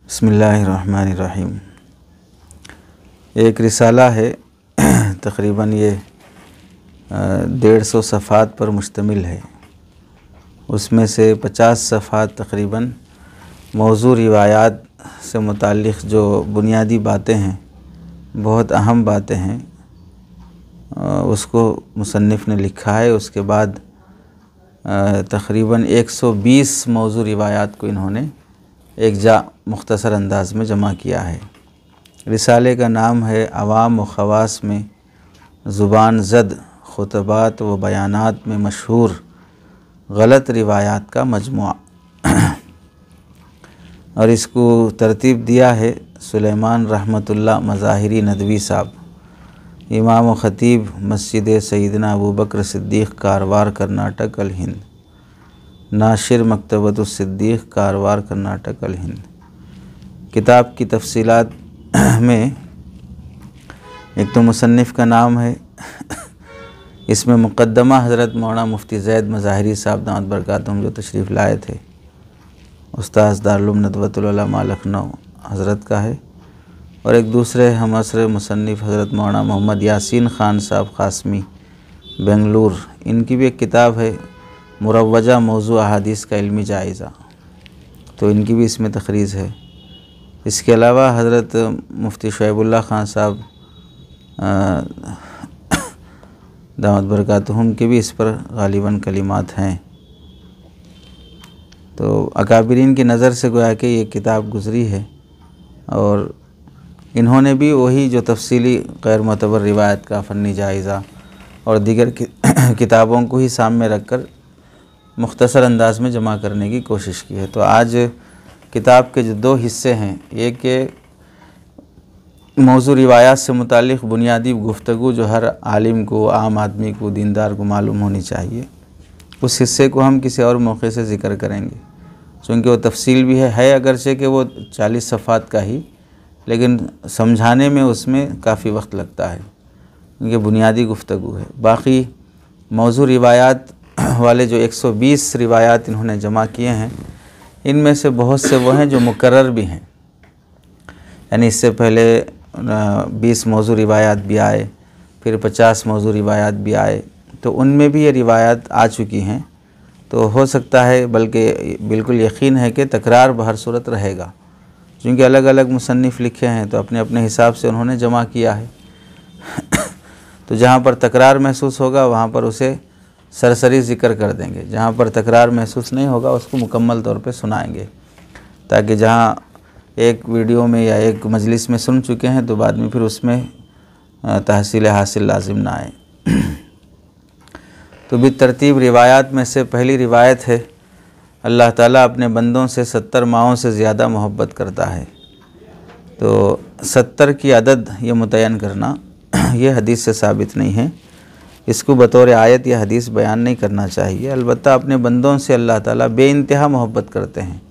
बिस्मिल्लाहिर्रहमानिर्रहीम। एक रिसाला है, तकरीबन ये 150 सफ़ात पर मुश्तमिल है। उसमें से 50 सफ़ात तकरीबन मौज़ू रिवायात से मुताल्लिक़ जो बुनियादी बातें हैं, बहुत अहम बातें हैं, उसको मुसन्निफ़ ने लिखा है। उसके बाद तकरीबन 120 मौज़ू रिवायात को इन्होंने एक मुख्तसर अंदाज में जमा किया है। रिसाले का नाम है अवाम व ख़वास में ज़ुबान ज़द खुतबात व बयानात में मशहूर गलत रिवायात का मजमुआ। और इसको तरतीब दिया है सुलेमान रहमतुल्लाह मज़ाहिरी नदवी साहब, इमाम व ख़तीब मस्जिद सैयदना अबू बकर सिद्दीक़ कारवार कर्नाटक अल हिंद, नाशिर मकतबतुस सिद्दीक़ कारवार कर्नाटक अल हिंद। किताब की तफसीलात में एक तो मुसन्निफ़ का नाम है, इसमें मुक़द्दमा हज़रत मौलाना मुफ्ती ज़ैद मज़ाहिरी साहब दामत बरकातुहुम जो तशरीफ़ लाए थे, उस्ताद दारुल उलूम नदवतुल उलमा लखनऊ हज़रत का है। और एक दूसरे हम असर मुसन्निफ़ हज़रत मौलाना मोहम्मद यासीन ख़ान साहब क़ासमी बेंगलुर, इनकी भी एक किताब है मुरव्वजा मौज़ू अहादीस का इल्मी जायज़ा, तो इनकी भी इसमें तखरीज़ है। इसके अलावा हज़रत मुफ्ती शुएबुल्लाह ख़ान साहब दामत बरकातुहुम के भी इस पर गालिबन कलिमात हैं। तो अकाबिरीन की नज़र से गोया कि ये किताब गुज़री है, और इन्होंने भी वही जो तफसीली गैर मोतबर रिवायत का फ़न्नी जायज़ा और दीगर किताबों को ही सामने रख कर मुख्तसर अंदाज में जमा करने की कोशिश की है। तो आज किताब के जो दो हिस्से हैं, एक के मौज़ू रिवायात से मुताल्लिक़ बुनियादी गुफ्तगू जो हर आलिम को, आम आदमी को, दीनदार को मालूम होनी चाहिए, उस हिस्से को हम किसी और मौके से ज़िक्र करेंगे, चूँकि वो तफसील भी है अगरचे कि वो 40 सफ़ात का ही, लेकिन समझाने में उसमें काफ़ी वक्त लगता है, क्योंकि बुनियादी गुफ्तगू है। बाकी मौज़ू रिवायात वाले जो 120 रिवायात इन्होंने जमा किए हैं, इनमें से बहुत से वो हैं जो मुकर्रर भी हैं, यानी इससे पहले 20 मौज़ू रिवायात भी आए, फिर 50 मौज़ू रिवायात भी आए, तो उनमें भी ये रिवायात आ चुकी हैं। तो हो सकता है, बल्कि बिल्कुल यकीन है कि तकरार बहर सूरत रहेगा, क्योंकि अलग अलग मुसन्निफ़ लिखे हैं तो अपने अपने हिसाब से उन्होंने जमा किया है। तो जहाँ पर तकरार महसूस होगा वहाँ पर उसे सरसरी ज़िक्र कर देंगे, जहाँ पर तकरार महसूस नहीं होगा उसको मुकम्मल तौर पे सुनाएंगे, ताकि जहाँ एक वीडियो में या एक मजलिस में सुन चुके हैं तो बाद में फिर उसमें तहसील हासिल लाजिम ना आए। तो बितरतीब रिवायात में से पहली रिवायत है, अल्लाह ताला अपने बंदों से 70 माहों से ज़्यादा मोहब्बत करता है। तो 70 की अदद ये मुतय्यन करना ये हदीस से साबित नहीं है, इसको बतौर आयत या हदीस बयान नहीं करना चाहिए। अलबत्ता अपने बंदों से अल्लाह ताला बेइंतहा मोहब्बत करते हैं,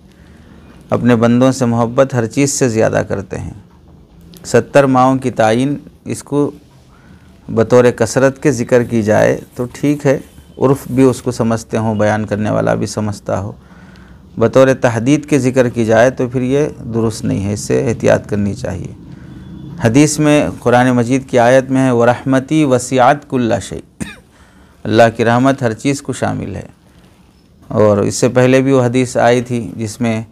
अपने बंदों से मोहब्बत हर चीज़ से ज़्यादा करते हैं। 70 माहों की तायीन इसको बतौर कसरत के ज़िक्र की जाए तो ठीक है, उर्फ़ भी उसको समझते हों, बयान करने वाला भी समझता हो। बतौर तहदीद के ज़िक्र की जाए तो फिर ये दुरुस्त नहीं है, इससे एहतियात करनी चाहिए। हदीस में कुरान मजीद की आयत में है व रहमती वसिअत कुल्ला शै, अल्लाह की रहमत हर चीज़ को शामिल है। और इससे पहले भी वो हदीस आई थी जिसमें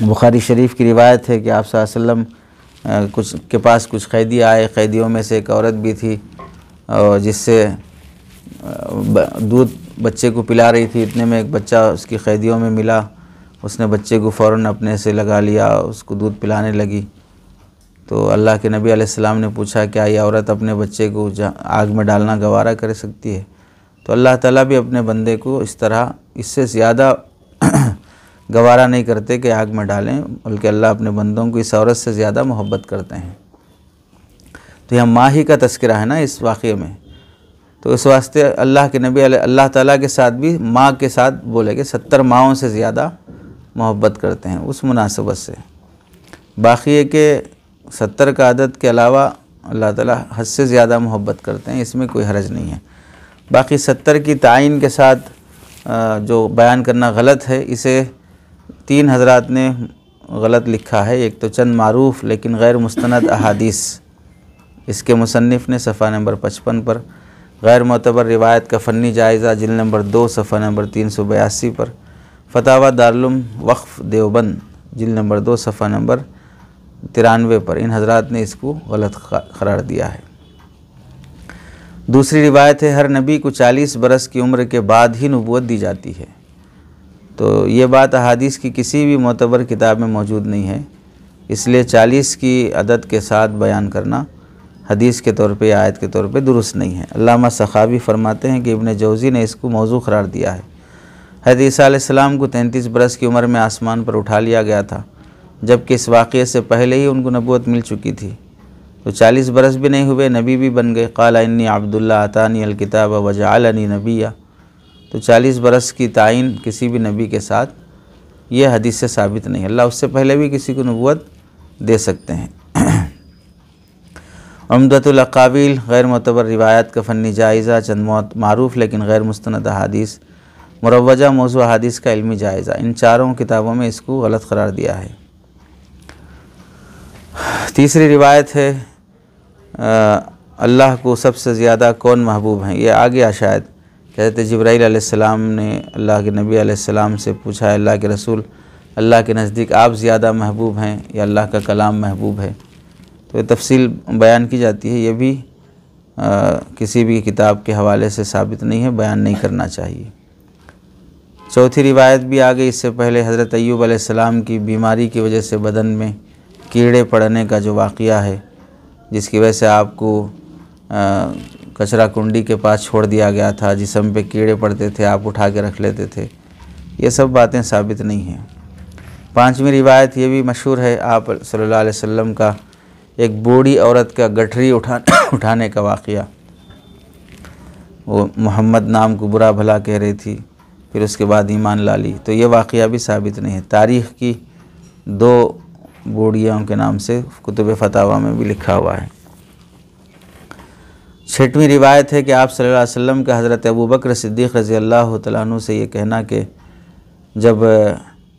बुखारी शरीफ की रिवायत है कि आप सल्लल्लाहु अलैहि वसल्लम कुछ के पास कुछ कैदी आए, कैदियों में से एक औरत भी थी, और जिससे दूध बच्चे को पिला रही थी। इतने में एक बच्चा उसकी कैदियों में मिला, उसने बच्चे को फ़ौरन अपने से लगा लिया, उसको दूध पिलाने लगी। तो अल्लाह के नबी अलैहिस्सलाम ने पूछा क्या ये औरत अपने बच्चे को आग में डालना गवारा कर सकती है? तो अल्लाह ताला भी अपने बंदे को इस तरह इससे ज़्यादा गवारा नहीं करते कि आग में डालें, बल्कि अल्लाह अपने बंदों को इस औरत से ज़्यादा मोहब्बत करते हैं। तो यह माँ ही का तस्करा है ना इस वाक़े में, तो इस वास्ते अल्लाह के नबी अल्लाह ताला के साथ भी माँ के साथ बोले कि 70 माओं से ज़्यादा मोहब्बत करते हैं, उस मुनासबत से। बाकी है कि 70 का अदद के अलावा अल्लाह ताला हद से ज़्यादा मोहब्बत करते हैं, इसमें कोई हरज नहीं है। बाकी 70 की तायीन के साथ जो बयान करना गलत है, इसे 3 हज़रात ने गलत लिखा है। एक तो चंद मारूफ़ लेकिन गैर मुस्तनद अहादीस, इसके मुसन्निफ़ ने सफ़ा नंबर 55 पर, गैर मोतबर रिवायत का फ़न्नी जायज़ा जिल्द नंबर 2 सफ़ा नंबर 382 पर, फतावा दारुल वक़्फ़ देवबंद जिल्द नंबर 2 सफ़ा नंबर 93 पर इन हज़रात ने इसको गलत करार दिया है। दूसरी रिवायत है हर नबी को 40 बरस की उम्र के बाद ही नबूवत दी जाती है। तो ये बात अहादीस की किसी भी मोतबर किताब में मौजूद नहीं है, इसलिए 40 की अदद के साथ बयान करना हदीस के तौर पे, आयत के तौर पे दुरुस्त नहीं है। अल्लामा सखावी फरमाते हैं कि इब्न जौज़ी ने इसको मौजू करार दिया है। हज़रत ईसा अलैहिस्सलाम को 33 बरस की उम्र में आसमान पर उठा लिया गया था, जबकि इस वाक़ये से पहले ही उनको नबूवत मिल चुकी थी। तो 40 बरस भी नहीं हुए, नबी भी बन गए। क़ाला इन्नी अब्दुल्लाह अतानी अल किताब व जअलनी नबिय्या। तो 40 बरस की तायीन किसी भी नबी के साथ ये हदीस से साबित नहीं है। अल्लाह उससे पहले भी किसी को नबूवत दे सकते हैं। उम्दतुल अक़ाबिल गैर मोतबर रिवायत का फ़न्नी जायज़ा, चंद मारूफ़ लेकिन गैर मुस्तनद अहादीस, मुरव्वजा मौज़ू अहादीस का इल्मी जायज़ा, इन चारों किताबों में इसको गलत करार दिया है। तीसरी रिवायत है अल्लाह को सबसे ज़्यादा कौन महबूब हैं। ये आ गया शायद। कहते जिब्राईल अलैहिस्सलाम ने अल्लाह के नबी अलैहिस्सलाम से पूछा, अल्लाह के रसूल, अल्लाह के नज़दीक आप ज़्यादा महबूब हैं या अल्लाह का कलाम महबूब है। तो तफसील बयान की जाती है। ये भी किसी भी किताब के हवाले से साबित नहीं है, बयान नहीं करना चाहिए। चौथी रिवायत भी आ गई इससे पहले। हज़रत अय्यूब अलैहिस्सलाम की बीमारी की वजह से बदन में कीड़े पड़ने का जो वाक़या है, जिसकी वजह से आपको कचरा कुंडी के पास छोड़ दिया गया था, जिस्म पे कीड़े पड़ते थे, आप उठा के रख लेते थे, ये सब बातें साबित नहीं हैं। पांचवी रिवायत ये भी मशहूर है, आप सल्लल्लाहु अलैहि वसल्लम का एक बूढ़ी औरत का गठरी उठाने का वाक़या। वो मोहम्मद नाम को बुरा भला कह रही थी, फिर उसके बाद ईमान ला ली। तो ये वाक़या भी साबित नहीं है। तारीख़ की 2 बूढ़ियों के नाम से कुतुब फतावा में भी लिखा हुआ है। छठवीं रिवायत है कि आप सल्लल्लाहु अलैहि वसल्लम का हज़रत अबू बकर सिद्दीक़ रज़ी अल्लाह तआला अन्हु से ये कहना कि जब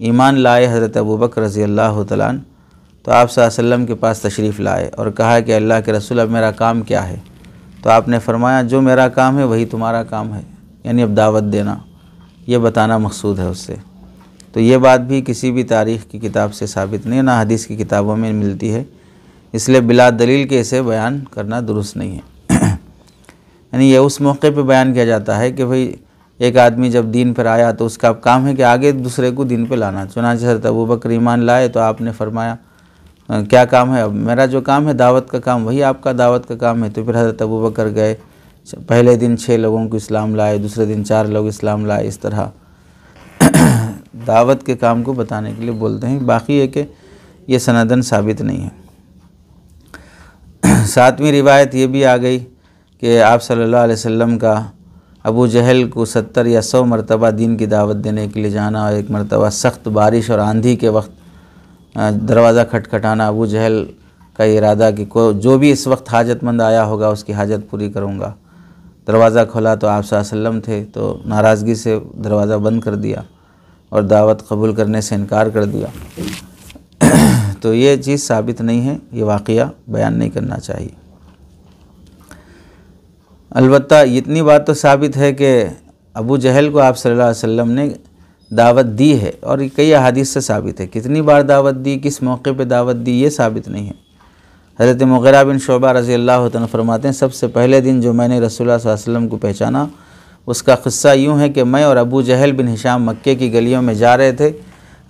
ईमान लाए हज़रत अबू बकर रज़ी अल्लाह तआला अन्हु, तो आप सल्लल्लाहु अलैहि वसल्लम के पास तशरीफ़ लाए और कहा कि अल्लाह के रसूल, अब मेरा काम क्या है। तो आपने फरमाया, जो मेरा काम है वही तुम्हारा काम है, यानी अब दावत देना, ये बताना मकसूद है उससे। तो ये बात भी किसी भी तारीख़ की किताब से साबित नहीं है, ना हदीस की किताबों में मिलती है, इसलिए बिला दलील के इसे बयान करना दुरुस्त नहीं है। यानी ये उस मौके पे बयान किया जाता है कि भाई एक आदमी जब दीन पर आया तो उसका अब काम है कि आगे दूसरे को दीन पे लाना। चुनांचे हज़रत अबू बकर ईमान लाए तो आपने फरमाया क्या काम है, अब मेरा जो काम है दावत का काम, वही आपका दावत का काम है। तो फिर हज़रत अबू बकर गए, पहले दिन 6 लोगों को इस्लाम लाए, दूसरे दिन 4 लोग इस्लाम लाए। इस तरह दावत के काम को बताने के लिए बोलते हैं। बाकी है कि ये सनदन साबित नहीं है। 7वीं रिवायत ये भी आ गई कि आप सल्लल्लाहु अलैहि वसल्लम का अबू जहल को 70 या 100 मरतबा दीन की दावत देने के लिए जाना, और एक मरतबा सख्त बारिश और आंधी के वक्त दरवाज़ा खटखटाना। अबू जहल का इरादा कि जो भी इस वक्त हाजतमंद आया होगा उसकी हाजत पूरी करूँगा। दरवाज़ा खोला तो आप सल्लल्लाहु अलैहि वसल्लम थे, तो नाराज़गी से दरवाज़ा बंद कर दिया और दावत कबूल करने से इनकार कर दिया। तो ये चीज़ साबित नहीं है, ये वाक़या बयान नहीं करना चाहिए। अलबत्ता इतनी बात तो साबित है कि अबू जहल को आप सल्लल्लाहु अलैहि वसल्लम ने दावत दी है, और कई अहादीस से साबित है। कितनी बार दावत दी, किस मौके पे दावत दी, ये साबित नहीं है। हज़रत मुग़ीरा बिन शुअबा रज़ी अल्लाह तआला फरमाते हैं, सबसे पहले दिन जो मैंने रसूलुल्लाह सल्लल्लाहु अलैहि वसल्लम को पहचाना, उसका क़िस्सा यूँ है कि मैं और अबू जहल बिन हिशाम मक्के की गलियों में जा रहे थे।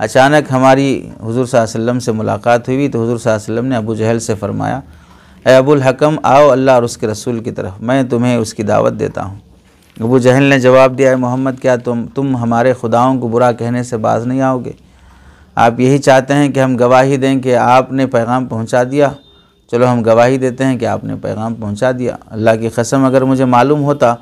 अचानक हमारी हुज़ूर सल्लल्लाहु अलैहि वसल्लम से मुलाकात हुई, तो हुज़ूर सल्लल्लाहु अलैहि वसल्लम ने अबू जहल से फ़रमाया, ए अबुल हकम, आओ अल्लाह और उसके रसूल की तरफ, मैं तुम्हें उसकी दावत देता हूँ। अबू जहल ने जवाब दिया, है मोहम्मद, क्या तुम हमारे खुदाओं को बुरा कहने से बाज़ नहीं आओगे? आप यही चाहते हैं कि हम गवाही दें कि आपने पैगाम पहुँचा दिया? चलो हम गवाही देते हैं कि आपने पैगाम पहुँचा दिया। अल्लाह की कसम, अगर मुझे मालूम होता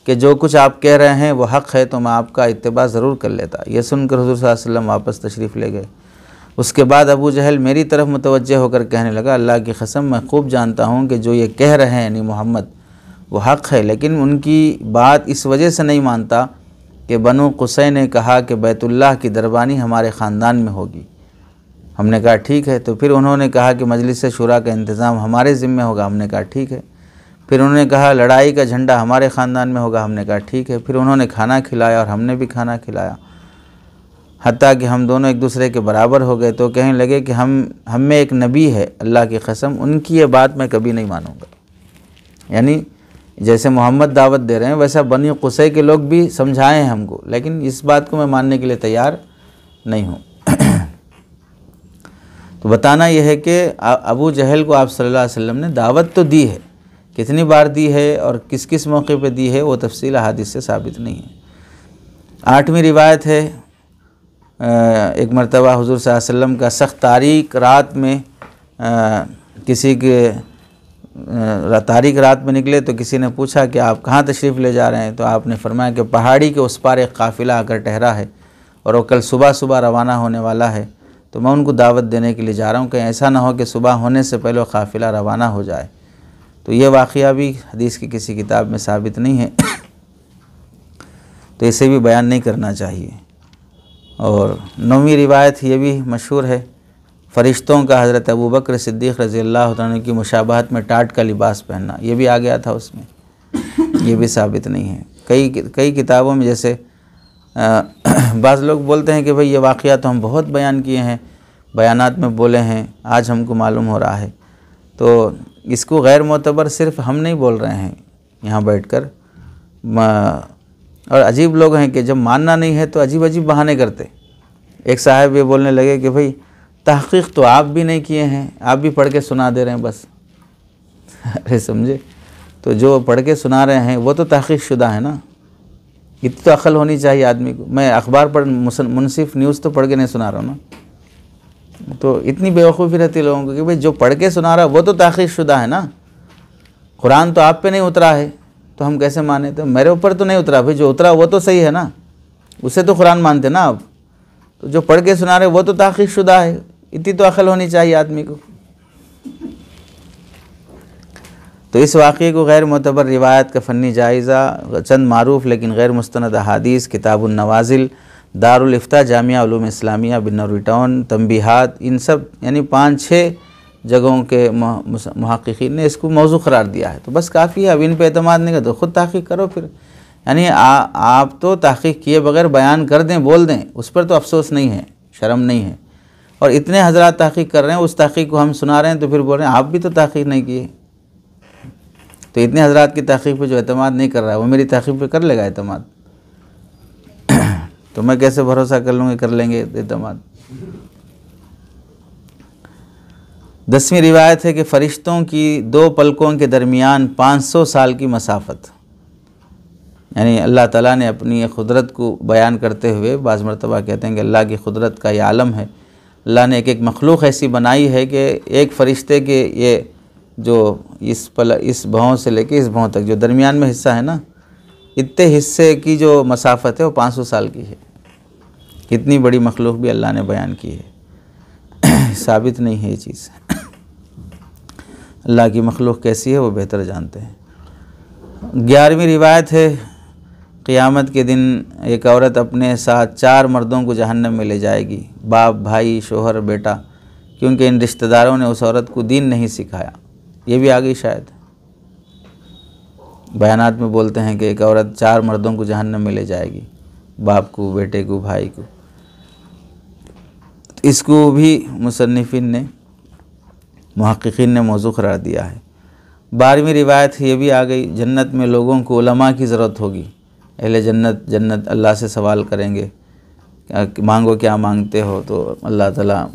कि जो कुछ आप कह रहे हैं वो हक़ है तो मैं आपका इत्तिबा ज़रूर कर लेता। यह सुनकर हुज़ूर सल्लल्लाहु अलैहि वसल्लम वापस तशरीफ़ ले गए। उसके बाद अबू जहल मेरी तरफ मुतवज्जे होकर कहने लगा, अल्लाह की कसम, मैं खूब जानता हूँ कि जो ये कह रहे हैं यानी मोहम्मद, वो हक़ है, लेकिन उनकी बात इस वजह से नहीं मानता कि बनु कुसै ने कहा कि बैतुल्लाह की दरबानी हमारे ख़ानदान में होगी। हमने कहा ठीक है। तो फिर उन्होंने कहा कि मजलिस शुरा का इंतज़ाम हमारे ज़िम्मे होगा। हमने कहा ठीक है। फिर उन्होंने कहा लड़ाई का झंडा हमारे ख़ानदान में होगा। हमने कहा ठीक है। फिर उन्होंने खाना खिलाया और हमने भी खाना खिलाया, हत्ता कि हम दोनों एक दूसरे के बराबर हो गए। तो कहने लगे कि हम में एक नबी है, अल्लाह की कसम उनकी ये बात मैं कभी नहीं मानूंगा। यानी जैसे मोहम्मद दावत दे रहे हैं वैसा बनी कुसै के लोग भी समझाए हैं हमको, लेकिन इस बात को मैं मानने के लिए तैयार नहीं हूँ। तो बताना यह है कि अबू जहल को आप सल्लल्लाहु अलैहि वसल्लम ने दावत तो दी है, कितनी बार दी है और किस किस मौके पे दी है वो तफसील हदीस से साबित नहीं है। 8वीं रिवायत है, एक मरतबा हुज़ूर सल्लल्लाहु अलैहि वसल्लम का सख्त तारीक रात में किसी के तारीक रात में निकले तो किसी ने पूछा कि आप कहाँ तशरीफ़ ले जा रहे हैं। तो आपने फरमाया कि पहाड़ी के उस पार एक काफ़िला आकर ठहरा है और वो कल सुबह सुबह रवाना होने वाला है, तो मैं उनको दावत देने के लिए जा रहा हूँ, कहीं ऐसा ना हो कि सुबह होने से पहले वो काफ़िला रवाना हो जाए। तो ये वाक़या भी हदीस की किसी किताब में साबित नहीं है, तो इसे भी बयान नहीं करना चाहिए। और 9वीं रिवायत ये भी मशहूर है, फ़रिश्तों का हज़रत अबू बकर सिद्दीक़ रज़ी अल्लाह तआला अन्हु की मुशाबहत में टाट का लिबास पहनना, ये भी आ गया था उसमें, ये भी साबित नहीं है। कई किताबों में जैसे बाज़ लोग बोलते हैं कि भाई ये वाक़या तो हम बहुत बयान किए हैं, बयानात में बोले हैं, आज हमको मालूम हो रहा है। तो इसको गैर मोतबर सिर्फ़ हम नहीं बोल रहे हैं यहाँ बैठकर, और अजीब लोग हैं कि जब मानना नहीं है तो अजीब अजीब बहाने करते। एक साहब ये बोलने लगे कि भाई तहक़ीक़ तो आप भी नहीं किए हैं, आप भी पढ़ के सुना दे रहे हैं बस। अरे समझे, तो जो पढ़ के सुना रहे हैं वो तो तहक़ीक़ शुदा है ना, इतनी तो अक्ल होनी चाहिए आदमी को। मैं अखबार पढ़ मुनसिफ न्यूज़ तो पढ़ के नहीं सुना रहा हूँ ना, तो इतनी बेवकूफ़ी रहती है लोगों को कि भाई जो पढ़ के सुना रहा है वो तो तहक़ीक़ शुदा है ना। कुरान तो आप पे नहीं उतरा है तो हम कैसे माने, तो मेरे ऊपर तो नहीं उतरा, भाई जो उतरा वो तो सही है ना, उसे तो कुरान मानते ना आप। तो जो पढ़ के सुना रहे वो तो तहक़ीक़ शुदा है, इतनी तो अक्ल होनी चाहिए आदमी को। तो इस वाक़े को गैर मोतबर रिवायत का फ़न्नी जायज़ा, चंद मारूफ़ लेकिन गैर मुस्तनद अहादीस, किताबुन नवाज़िल, दारुल इफ्ता, जामिया उलूम इस्लामिया, बिन्नौरी टाउन, तंबीहात, इन सब यानी 5-6 जगहों के मुहक़्क़िक़ीन ने इसको मौज़ू करार दिया है। तो बस काफ़ी है, अब इन पे एतमाद नहीं कर तो ख़ुद तहक़ीक़ करो फिर। यानी आप तो तहक़ीक़ किए बगैर बयान कर दें, बोल दें, उस पर तो अफसोस नहीं है, शर्म नहीं है। और इतने हज़रात तहक़ीक़ कर रहे हैं, उस तहक़ीक़ को हम सुना रहे हैं तो फिर बोल रहे हैं आप भी तो तहक़ीक़ नहीं किए। तो इतने हज़रात की तहक़ीक़ पे जो एतमाद नहीं कर रहा है वो मेरी तहक़ीक़ पे कर लेगा एतमाद। तो मैं कैसे भरोसा कर लूँगा कर लेंगे एतमाद। 10वीं रिवायत है कि फ़रिश्तों की 2 पलकों के दरमियान 500 साल की मसाफ़त, यानी अल्लाह ताला ने अपनी क़ुदरत को बयान करते हुए बाज़ मरतबा कहते हैं कि अल्लाह की क़ुदरत का ये आलम है। अल्लाह ने एक मखलूक़ ऐसी बनाई है कि एक फ़रिश्ते के ये जो इस भौं से लेके इस भौं तक जो दरमियान में हिस्सा है ना, इतने हिस्से की जो मसाफ़त है वो 500 साल की है। कितनी बड़ी मखलूक़ भी अल्लाह ने बयान की है, साबित नहीं है ये चीज़। अल्लाह की मखलूक़ कैसी है वो बेहतर जानते हैं। 11वीं रिवायत है, क़ियामत के दिन एक औरत अपने साथ 4 मर्दों को जहन्नम में ले जाएगी, बाप, भाई, शोहर, बेटा, क्योंकि इन रिश्तेदारों ने उस औरत को दीन नहीं सिखाया। ये भी आ गई शायद, बयानात में बोलते हैं कि एक औरत 4 मर्दों को जहन्नम में ले जाएगी, बाप को, बेटे को, भाई को। तो इसको भी मुसन्निफ़िन ने, मुहक़्क़िक़ीन ने मौज़ू करार दिया है। 12वीं रिवायत ये भी आ गई, जन्नत में लोगों को उलमा की ज़रूरत होगी। अहले जन्नत अल्लाह से सवाल करेंगे, मांगो क्या मांगते हो, तो अल्लाह ताला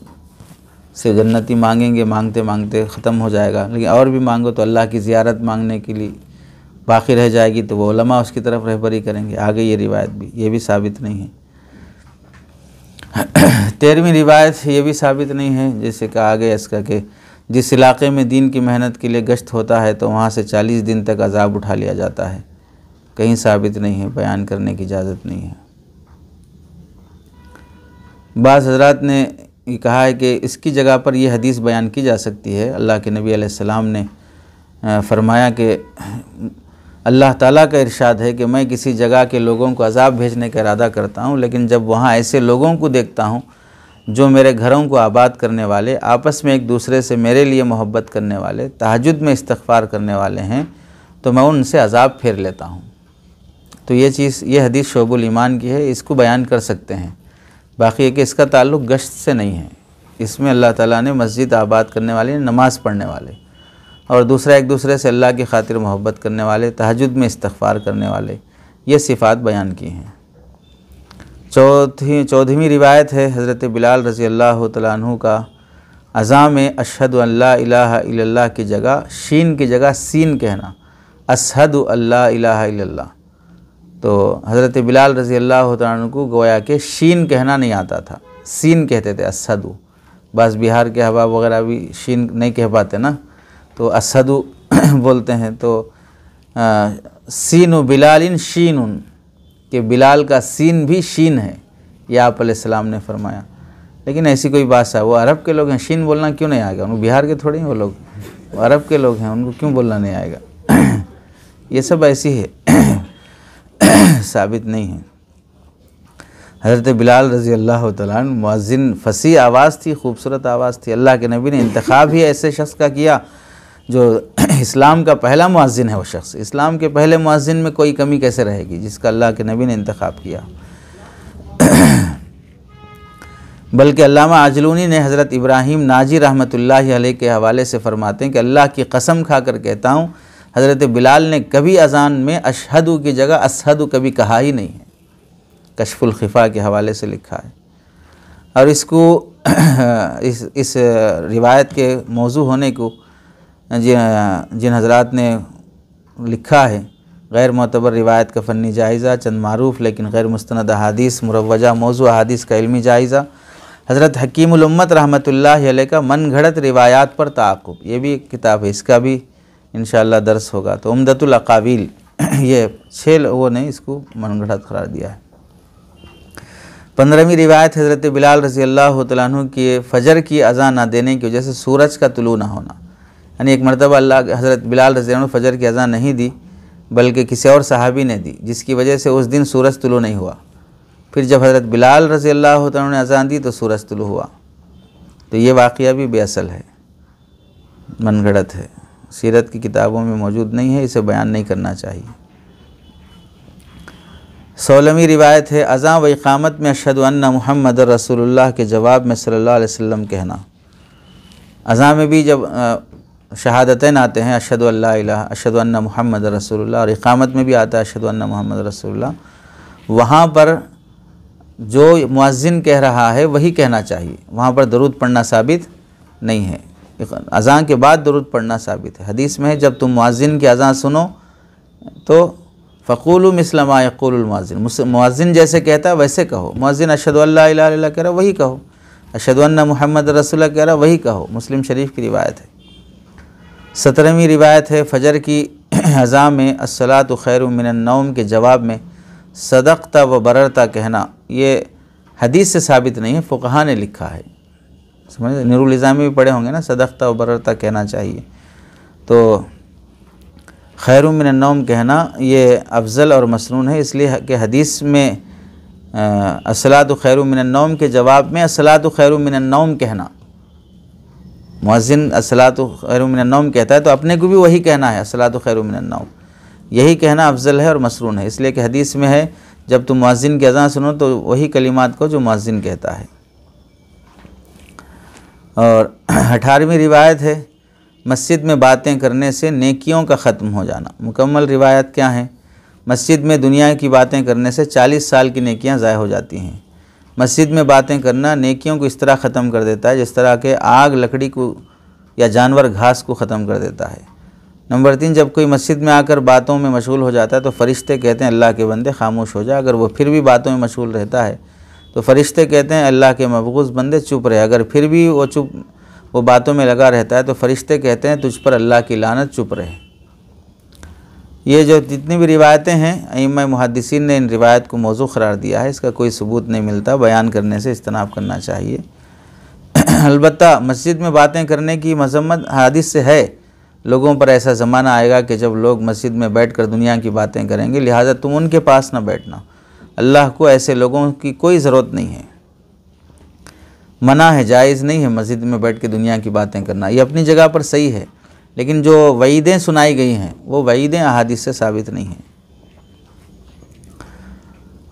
से जन्नती मांगेंगे, मांगते मांगते ख़त्म हो जाएगा, लेकिन और भी मांगो तो अल्लाह की ज़ियारत मांगने के लिए बाकी रह जाएगी, तो वो उलमा उसकी तरफ रहबरी करेंगे। आ गई ये रिवायत भी, ये भी साबित नहीं है। 13वीं रिवायत ये भी साबित नहीं है, जैसे कहा गया इसका कि जिस इलाक़े में दीन की मेहनत के लिए गश्त होता है तो वहाँ से 40 दिन तक अज़ाब उठा लिया जाता है। कहीं साबित नहीं है, बयान करने की इजाज़त नहीं है। बाज़ हज़रात ने ये कहा है कि इसकी जगह पर यह हदीस बयान की जा सकती है। अल्लाह के नबी अलैहिस्सलाम ने फरमाया कि अल्लाह ताला का इरशाद है कि मैं किसी जगह के लोगों को अज़ाब भेजने का इरादा करता हूँ, लेकिन जब वहाँ ऐसे लोगों को देखता हूँ जो मेरे घरों को आबाद करने वाले, आपस में एक दूसरे से मेरे लिए मोहब्बत करने वाले, तहज्जुद में इस्तिग़फ़ार करने वाले हैं, तो मैं उनसे अज़ाब फेर लेता हूँ। तो ये हदीस शोबुल ईमान की है, इसको बयान कर सकते हैं। बाकी है कि इसका ताल्लुक़ गश्त से नहीं है। इसमें अल्लाह ताला ने मस्जिद आबाद करने वाले, नमाज़ पढ़ने वाले, और दूसरा एक दूसरे से अल्लाह की खातिर मोहब्बत करने वाले, तहज्जुद में इस्तिग़फ़ार करने वाले, ये सिफ़ात बयान की हैं। चौदहवीं रिवायत है हज़रत बिलाल रज़ी अल्लाह तआला अन्हु का अज़ां में अशहदु अल्ला इलाहा इल्लल्लाह की जगह शीन की जगह सीन कहना, अशहदु अल्ला इलाहा इल्लल्लाह। तो हज़रत बिलाल रज़ी अल्लाह तआला अन्हु को गोया के शीन कहना नहीं आता था, सीन कहते थे, अशहदु। बस बिहार के अहबाब वगैरह भी शीन नहीं कह पाते ना, तो अशहदु बोलते हैं। तो सीनु बिलालिन शीनुन, कि बिलाल का सीन भी शीन है, ये आप अलैहिस्सलाम ने फरमाया। लेकिन ऐसी कोई भाषा, वो अरब के लोग हैं, शीन बोलना क्यों नहीं आएगा उनको? बिहार के थोड़े हैं वो लोग, वो अरब के लोग हैं, उनको क्यों बोलना नहीं आएगा? ये सब ऐसी है, साबित नहीं है। हज़रत बिलाल रज़ी अल्लाह तआला अन्हु मुअज़्ज़िन, फसी आवाज़ थी, खूबसूरत आवाज़ थी। अल्लाह के नबी ने इंतखाब ही ऐसे शख्स का किया जो इस्लाम का पहला मुअज़्ज़िन है। वो शख्स, इस्लाम के पहले मुअज़्ज़िन में कोई कमी कैसे रहेगी जिसका अल्लाह के नबी ने इंतखाब किया। बल्कि अल्लामा आजलूनी ने हज़रत इब्राहीम नाजी रहमतुल्लाहि अलैह के हवाले से फ़रमाते हैं कि अल्लाह की कसम खा कर कहता हूँ, हज़रत बिलाल ने कभी अज़ान में अशहदु की जगह असहदु कभी कहा ही नहीं है। कश्फुल खिफ़ा के हवाले से लिखा है। और इसको इस रिवायत के मौजू होने को जिन हज़रात ने लिखा है, गैर मोतबर रिवायत का फ़न्नी जायज़ा, चंद मारूफ़ लेकिन गैर मुस्तनद अहादीस, मुरव्वजा मौजू अहादीस का इल्मी जायज़ा, हज़रत हकीमुल उम्मत रहमतुल्लाहि अलैह का मन घड़त रिवायात पर ताक़ुब, ये भी एक किताब है, इसका भी इंशाअल्लाह दर्स होगा। तो उम्दतुल अक़ाविल, ये 6 लोगों ने इसको मन घड़त करार दिया है। 15वीं रिवायत हज़रत बिलाल रज़ी अल्लाह तआला अन्हु की फ़जर की अज़ान ना देने की वजह से सूरज का तुलू ना होना, यानी एक मरतबा हज़रत बिलाल रज़ी अल्लाह फ़जर की अज़ान नहीं दी, बल्कि किसी और सहाबी ने दी, जिसकी वजह से उस दिन सूरज तुलू नहीं हुआ। फिर जब हज़रत बिलाल रज़ी अल्लाह तआला ने अज़ान दी तो सूरज तुलू हुआ। तो ये वाक़या भी बेअसल है, मनगढ़ंत है, सीरत की किताबों में मौजूद नहीं है, इसे बयान नहीं करना चाहिए। 16वीं रिवायत है अज़ां व इक़ामत में अशहदु अन्ना मुहम्मद रसूलुल्लाह के जवाब में सल्लल्लाहु अलैहि वसल्लम कहना। अज़ां में भी जब शहादतैन आते हैं, अशहदु अल्ला इलाहा अशहदु अन्ना मुहम्मद रसूलुल्लाह, और इक़ामत में भी आता है अशहदु अन्ना मुहम्मद रसूलुल्लाह, वहाँ पर जो मुअज़्ज़िन कह रहा है वही कहना चाहिए, वहाँ पर दरूद पढ़ना साबित नहीं है। अज़ां के बाद दरूद पढ़ना साबित है। हदीस में है जब तुम मुअज़्ज़िन की अज़ां सुनो तो फ़क़ूलु मिस्ल मा यक़ूलुल मुअज़्ज़िन, मुअज़्ज़िन जैसे कहता है वैसे कहो। मुअज़्ज़िन अशहदु अल्ला इलाहा इल्लल्लाह कह रहा वही कहो, अशहदु अन्ना मुहम्मद रसूलुल्लाह कह रहा वही कहो। मुस्लिम शरीफ की रिवायत है। 17वीं रिवायत है फ़जर की अज़ां में अस्सलातु खैरुम मिनन नौम के जवाब में सदक़ता व बररता कहना, ये हदीस से साबित नहीं है, फ़ुक़हा ने लिखा है। समझ, नूरुल इज़ाम में भी पढ़े होंगे ना, सदक़ता व बररता कहना चाहिए। तो खैरुम मिनन नौम कहना ये अफ़ज़ल और मसनून है, इसलिए कि हदीस में अस्सलातु खैरुम मिनन नौम के जवाब में अस्सलातु खैरुम मिनन नौम कहना, मुअज़्ज़िन अस्सलातु खैरुम मिनन नौम कहता है तो अपने को भी वही कहना है, अस्सलातु खैरुम मिनन नौम, यही कहना अफ़ज़ल है और मसनून है, इसलिए कि हदीस में है जब तुम मुअज़्ज़िन की अज़ान सुनो तो वही कलिमात को जो मुअज़्ज़िन कहता है। और 18वीं रिवायत है मस्जिद में बातें करने से नेकियों का ख़त्म हो जाना। मुकम्मल रिवायत क्या है? मस्जिद में दुनिया की बातें करने से 40 साल की नेकियां ज़ाय हो जाती हैं। मस्जिद में बातें करना नेकियों को इस तरह ख़त्म कर देता है जिस तरह के आग लकड़ी को या जानवर घास को ख़त्म कर देता है। नंबर 3, जब कोई मस्जिद में आकर बातों में मशगूल हो जाता है तो फ़रिश्ते कहते हैं अल्लाह के बंदे खामोश हो जा। अगर वो फिर भी बातों में मशगूल रहता है तो फ़रिश्ते कहते हैं अल्लाह के मबगूज़ बंदे चुप रहे। अगर फिर भी वो बातों में लगा रहता है तो फ़रिश्ते कहते हैं तुझ पर अल्लाह की लानत, चुप रहे। ये जो जितनी भी रिवायतें हैं, अइम्मा मुहद्दिसीन ने इन रिवायत को मौजू करार दिया है, इसका कोई सबूत नहीं मिलता, बयान करने से इज्तनाब करना चाहिए। अलबत्ता मस्जिद में बातें करने की मज़म्मत हदीस से है, लोगों पर ऐसा ज़माना आएगा कि जब लोग मस्जिद में बैठकर दुनिया की बातें करेंगे, लिहाजा तुम उनके पास ना बैठना। अल्लाह को ऐसे लोगों की कोई ज़रूरत नहीं है। मना है, जायज़ नहीं है मस्जिद में बैठ के दुनिया की बातें करना। ये अपनी जगह पर सही है, लेकिन जो वईदें सुनाई गई हैं वो वईदें अहादीस से साबित नहीं हैं।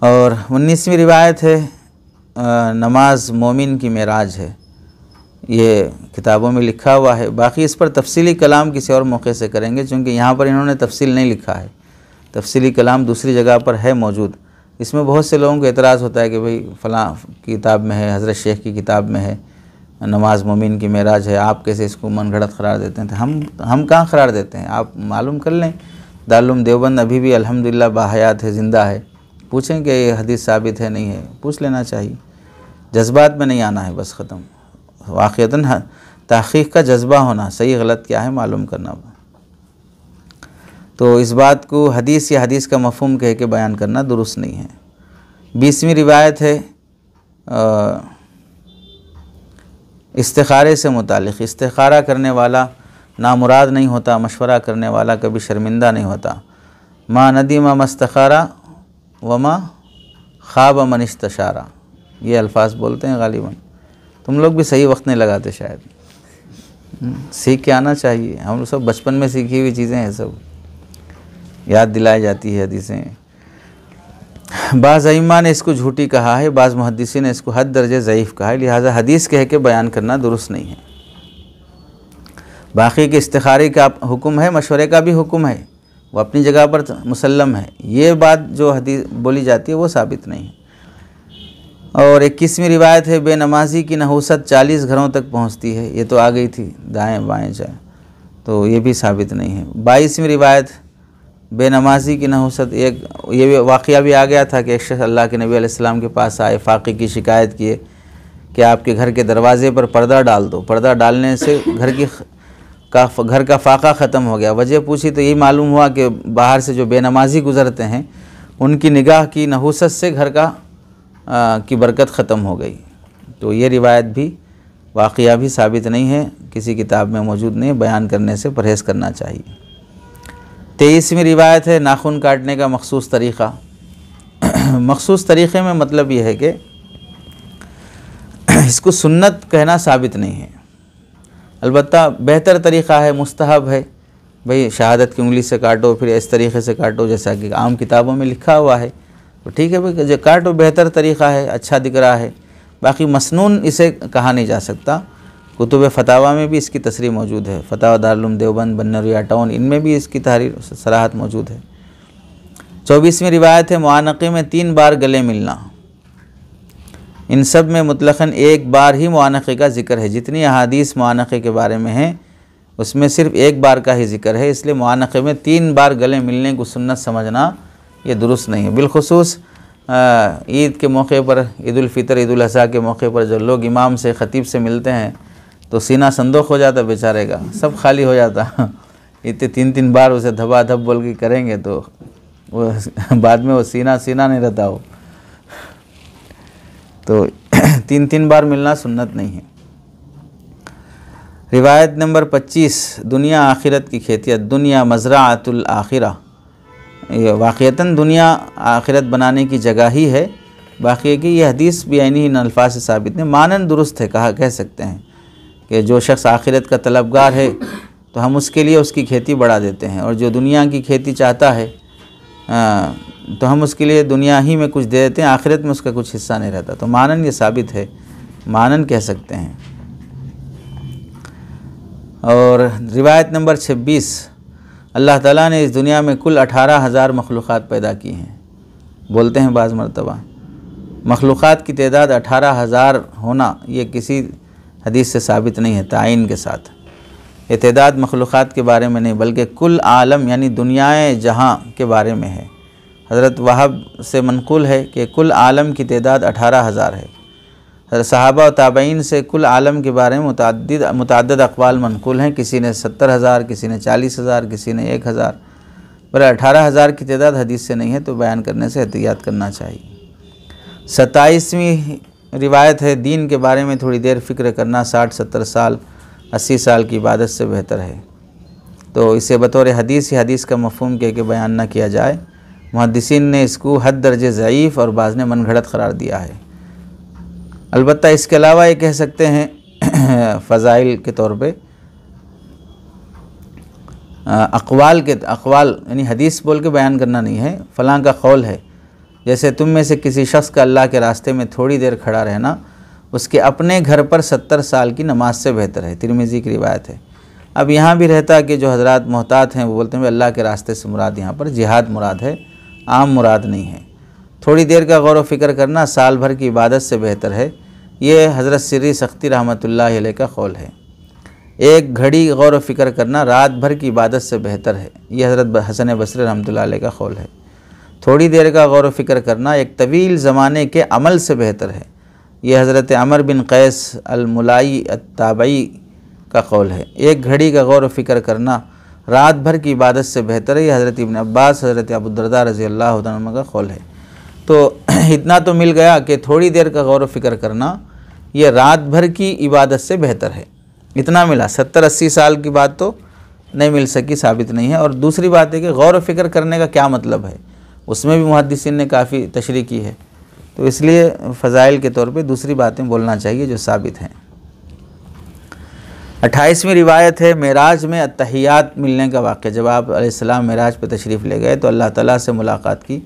और 19वीं रिवायत है, नमाज मोमिन की मेराज है। ये किताबों में लिखा हुआ है। बाकी इस पर तफसीली कलाम किसी और मौके से करेंगे, क्योंकि यहाँ पर इन्होंने तफसील नहीं लिखा है। तफसीली कलाम दूसरी जगह पर है मौजूद। इसमें बहुत से लोगों को एतराज़ होता है कि भाई फ़लाँ किताब में है, हज़रत शेख की किताब में है, नमाज मोमिन की मेराज है, आप कैसे इसको मन गढ़ंत करार देते हैं। तो हम कहाँ करार देते हैं, आप मालूम कर लें। दारुल उलूम देवबंद अभी भी अल्हम्दुलिल्लाह बाहयात है, ज़िंदा है। पूछें कि ये हदीस साबित है नहीं है, पूछ लेना चाहिए। जज्बात में नहीं आना है, बस ख़त्म। वाक़ियतन तहक़ीक़ का जज्बा होना, सही गलत क्या है मालूम करना। तो इस बात को हदीस या हदीस का मफ़हूम कह के बयान करना दुरुस्त नहीं है। 20वीं रिवायत है इस्तिखारे से मुतालिक़। इस्तिखारा करने वाला नामुराद नहीं होता, मशवरा करने वाला कभी शर्मिंदा नहीं होता। मा नदीमा मस्तखारा वमा ख़ाब मन इस्तशारा, ये अल्फाज बोलते हैं गालिबन। तुम लोग भी सही वक्त नहीं लगाते शायद, सीख के आना चाहिए। हम सब बचपन में सीखी हुई चीज़ें हैं, सब याद दिलाई जाती है हदीसें। बाज़ अइम्मा ने इसको झूठी कहा है, बाज़ मुहद्दिसीन ने इसको हद दर्जे ज़ईफ़ कहा है, लिहाजा हदीस कह के बयान करना दुरुस्त नहीं है। बाकी के इस्तिखारे का हुक्म है, मशवरे का भी हुक्म है, वो अपनी जगह पर मुसल्लम है। ये बात जो हदीस बोली जाती है वो साबित नहीं है। और 21वीं रिवायत है, बेनमाजी की नहूसत 40 घरों तक पहुँचती है। ये तो आ गई थी, दाएँ बाएँ जाए, तो ये भी साबित नहीं है। 22वीं रिवायत, बेनमाजी की नहूसत, एक ये वाक़या भी आ गया था कि एक शख्स अल्लाह के नबी अलैहिस्सलाम के पास आए, फ़ाक़े की शिकायत किए कि आपके घर के दरवाज़े पर पर्दा डाल दो। पर्दा डालने से घर का फ़ाक़ा ख़त्म हो गया। वजह पूछी तो यही मालूम हुआ कि बाहर से जो बेनमाजी गुज़रते हैं उनकी निगाह की नहूसत से घर की बरकत ख़त्म हो गई। तो ये रिवायत भी, वाक़या भी साबित नहीं है, किसी किताब में मौजूद नहीं, बयान करने से परहेज़ करना चाहिए। 23वीं रिवायत है, नाखून काटने का मखसूस तरीक़ा। मखसूस तरीक़े में मतलब ये है कि इसको सुन्नत कहना साबित नहीं है, अलबत्ता बेहतर तरीक़ा है, मुस्तहब है। भाई शहादत की उंगली से काटो, फिर इस तरीक़े से काटो जैसा कि आम किताबों में लिखा हुआ है, तो ठीक है भाई, जो काटो बेहतर तरीक़ा है, अच्छा दिख रहा है। बाकी मसनून इसे कहा नहीं जा सकता। कुतुब फतावा में भी इसकी तसरीह मौजूद है, फतावा दारुल उलूम देवबंद, बन्नरिया टाउन, इनमें भी इसकी तहरीर सराहत मौजूद है। 24वीं रिवायत है, मुआनक़े में 3 बार गले मिलना। इन सब में मुतलक़न एक बार ही मुआनक़े का ज़िक्र है। जितनी अहादीस मुआनक़े के बारे में हैं उसमें सिर्फ़ एक बार का ही ज़िक्र है, इसलिए मुआनक़े में 3 बार गले मिलने को सुन्नत समझना ये दुरुस्त नहीं है। बिलखुसूस ईद के मौके पर, ईद उल फ़ितर, ईद उल अज़हा के मौके पर जो लोग इमाम से, ख़तीब से मिलते हैं तो सीना संदोख हो जाता बेचारे का, सब खाली हो जाता। इतने 3-3 बार उसे धबाधब बोल के करेंगे तो वो बाद में वो सीना नहीं रहता हो। तो 3-3 बार मिलना सुन्नत नहीं है। रिवायत नंबर 25, दुनिया आखिरत की खेती। दुनिया मज़राअतुल आखिरा, ये वाक़ियतन दुनिया आखिरत बनाने की जगह ही है। बाकी कि यह हदीस भी यानी इन अल्फाज से साबित है, मानन दुरुस्त है, कह सकते हैं कि जो शख्स आखिरत का तलबगार है तो हम उसके लिए उसकी खेती बढ़ा देते हैं, और जो दुनिया की खेती चाहता है तो हम उसके लिए दुनिया ही में कुछ दे देते हैं, आखिरत में उसका कुछ हिस्सा नहीं रहता। तो मानन ये साबित है, मानन कह सकते हैं। और रिवायत नंबर 26, अल्लाह ताला ने इस दुनिया में कुल 18,000 मखलूक़ात पैदा की हैं। बोलते हैं बाज़ मरतबा मखलूक़ात की तादाद 18,000 होना ये किसी हदीस से साबित नहीं है तायीन के साथ। ये तादाद मखलूक़ात के बारे में नहीं, बल्कि कुल आलम यानी दुनियाए जहाँ के बारे में है। हज़रत वहाब से मनक़ूल है कि कुल आलम की तादाद 18,000 है। हज़रत सहाबा और ताबईन से कुल आलम के बारे में मुतअद्दिद अक़वाल मनक़ूल हैं। किसी ने 70,000, किसी ने 40,000, किसी ने 1,000, पर 18,000 की तादाद हदीस से नहीं है, तो बयान करने से एहतियात करना चाहिए। 27वीं रिवायत है, दीन के बारे में थोड़ी देर फ़िक्र करना 60-70 साल 80 साल की इबादत से बेहतर है। तो इसे बतौर हदीस का मफ़हूम कह के बयान ना किया जाए। मुहद्दिसीन ने इसको हद दर्जे ज़ईफ़ और बाज़ ने मनगढ़ंत करार दिया है। अलबत्ता इसके अलावा ये कह सकते हैं फ़ज़ाइल के तौर पे अक़वाल यानी हदीस बोल के बयान करना नहीं है, फ़लाँ का कौल है। जैसे तुम में से किसी शख्स का अल्लाह के रास्ते में थोड़ी देर खड़ा रहना उसके अपने घर पर 70 साल की नमाज से बेहतर है। तिरमिज़ी की रिवायत है। अब यहाँ भी रहता है कि जो हज़रात मोहतात हैं वो बोलते हैं अल्लाह के रास्ते से मुराद यहाँ पर जिहाद मुराद है, आम मुराद नहीं है। थोड़ी देर का गौर व फ़िक्र करना साल भर की इबादत से बेहतर है। ये हज़रत सिर्री सख्ती रहमतुल्लाह अलैह का कौल है। एक घड़ी गौर व फ़िक्र करना रात भर की इबादत से बेहतर है। ये हज़रत हसन बसरी रहमतुल्लाह अलैह का कौल है। थोड़ी देर का गौर व फ़िक्र करना एक तवील ज़माने के अमल से बेहतर है। ये हज़रत अमर बिन कैस अल-मुलाई अत-ताबई का कौल है। एक घड़ी का गौर व फ़िक्र करना रात भर की इबादत से बेहतर है। ये हज़रत इब्न अब्बास, हज़रत अबू दरदा रज़ी अल्लाह तआला अन्हु का कौल है। तो इतना तो मिल गया कि थोड़ी देर का गौर व फ़िक्र करना ये रात भर की इबादत से बेहतर है। इतना मिला। 70-80 साल की बात तो नहीं मिल सकी, साबित नहीं है। और दूसरी बात है कि गौर व फ़िक्र करने का क्या मतलब है, उसमें भी मुहद्दिसीन ने काफ़ी तशरीह की है। तो इसलिए फ़ज़ाइल के तौर पे दूसरी बातें बोलना चाहिए जो साबित हैं। 28वीं रिवायत है मेराज में अत्तहियात मिलने का वाक़या। जब आप अलैहिस्सलाम मेराज पे तशरीफ़ ले गए तो अल्लाह ताला से मुलाकात की।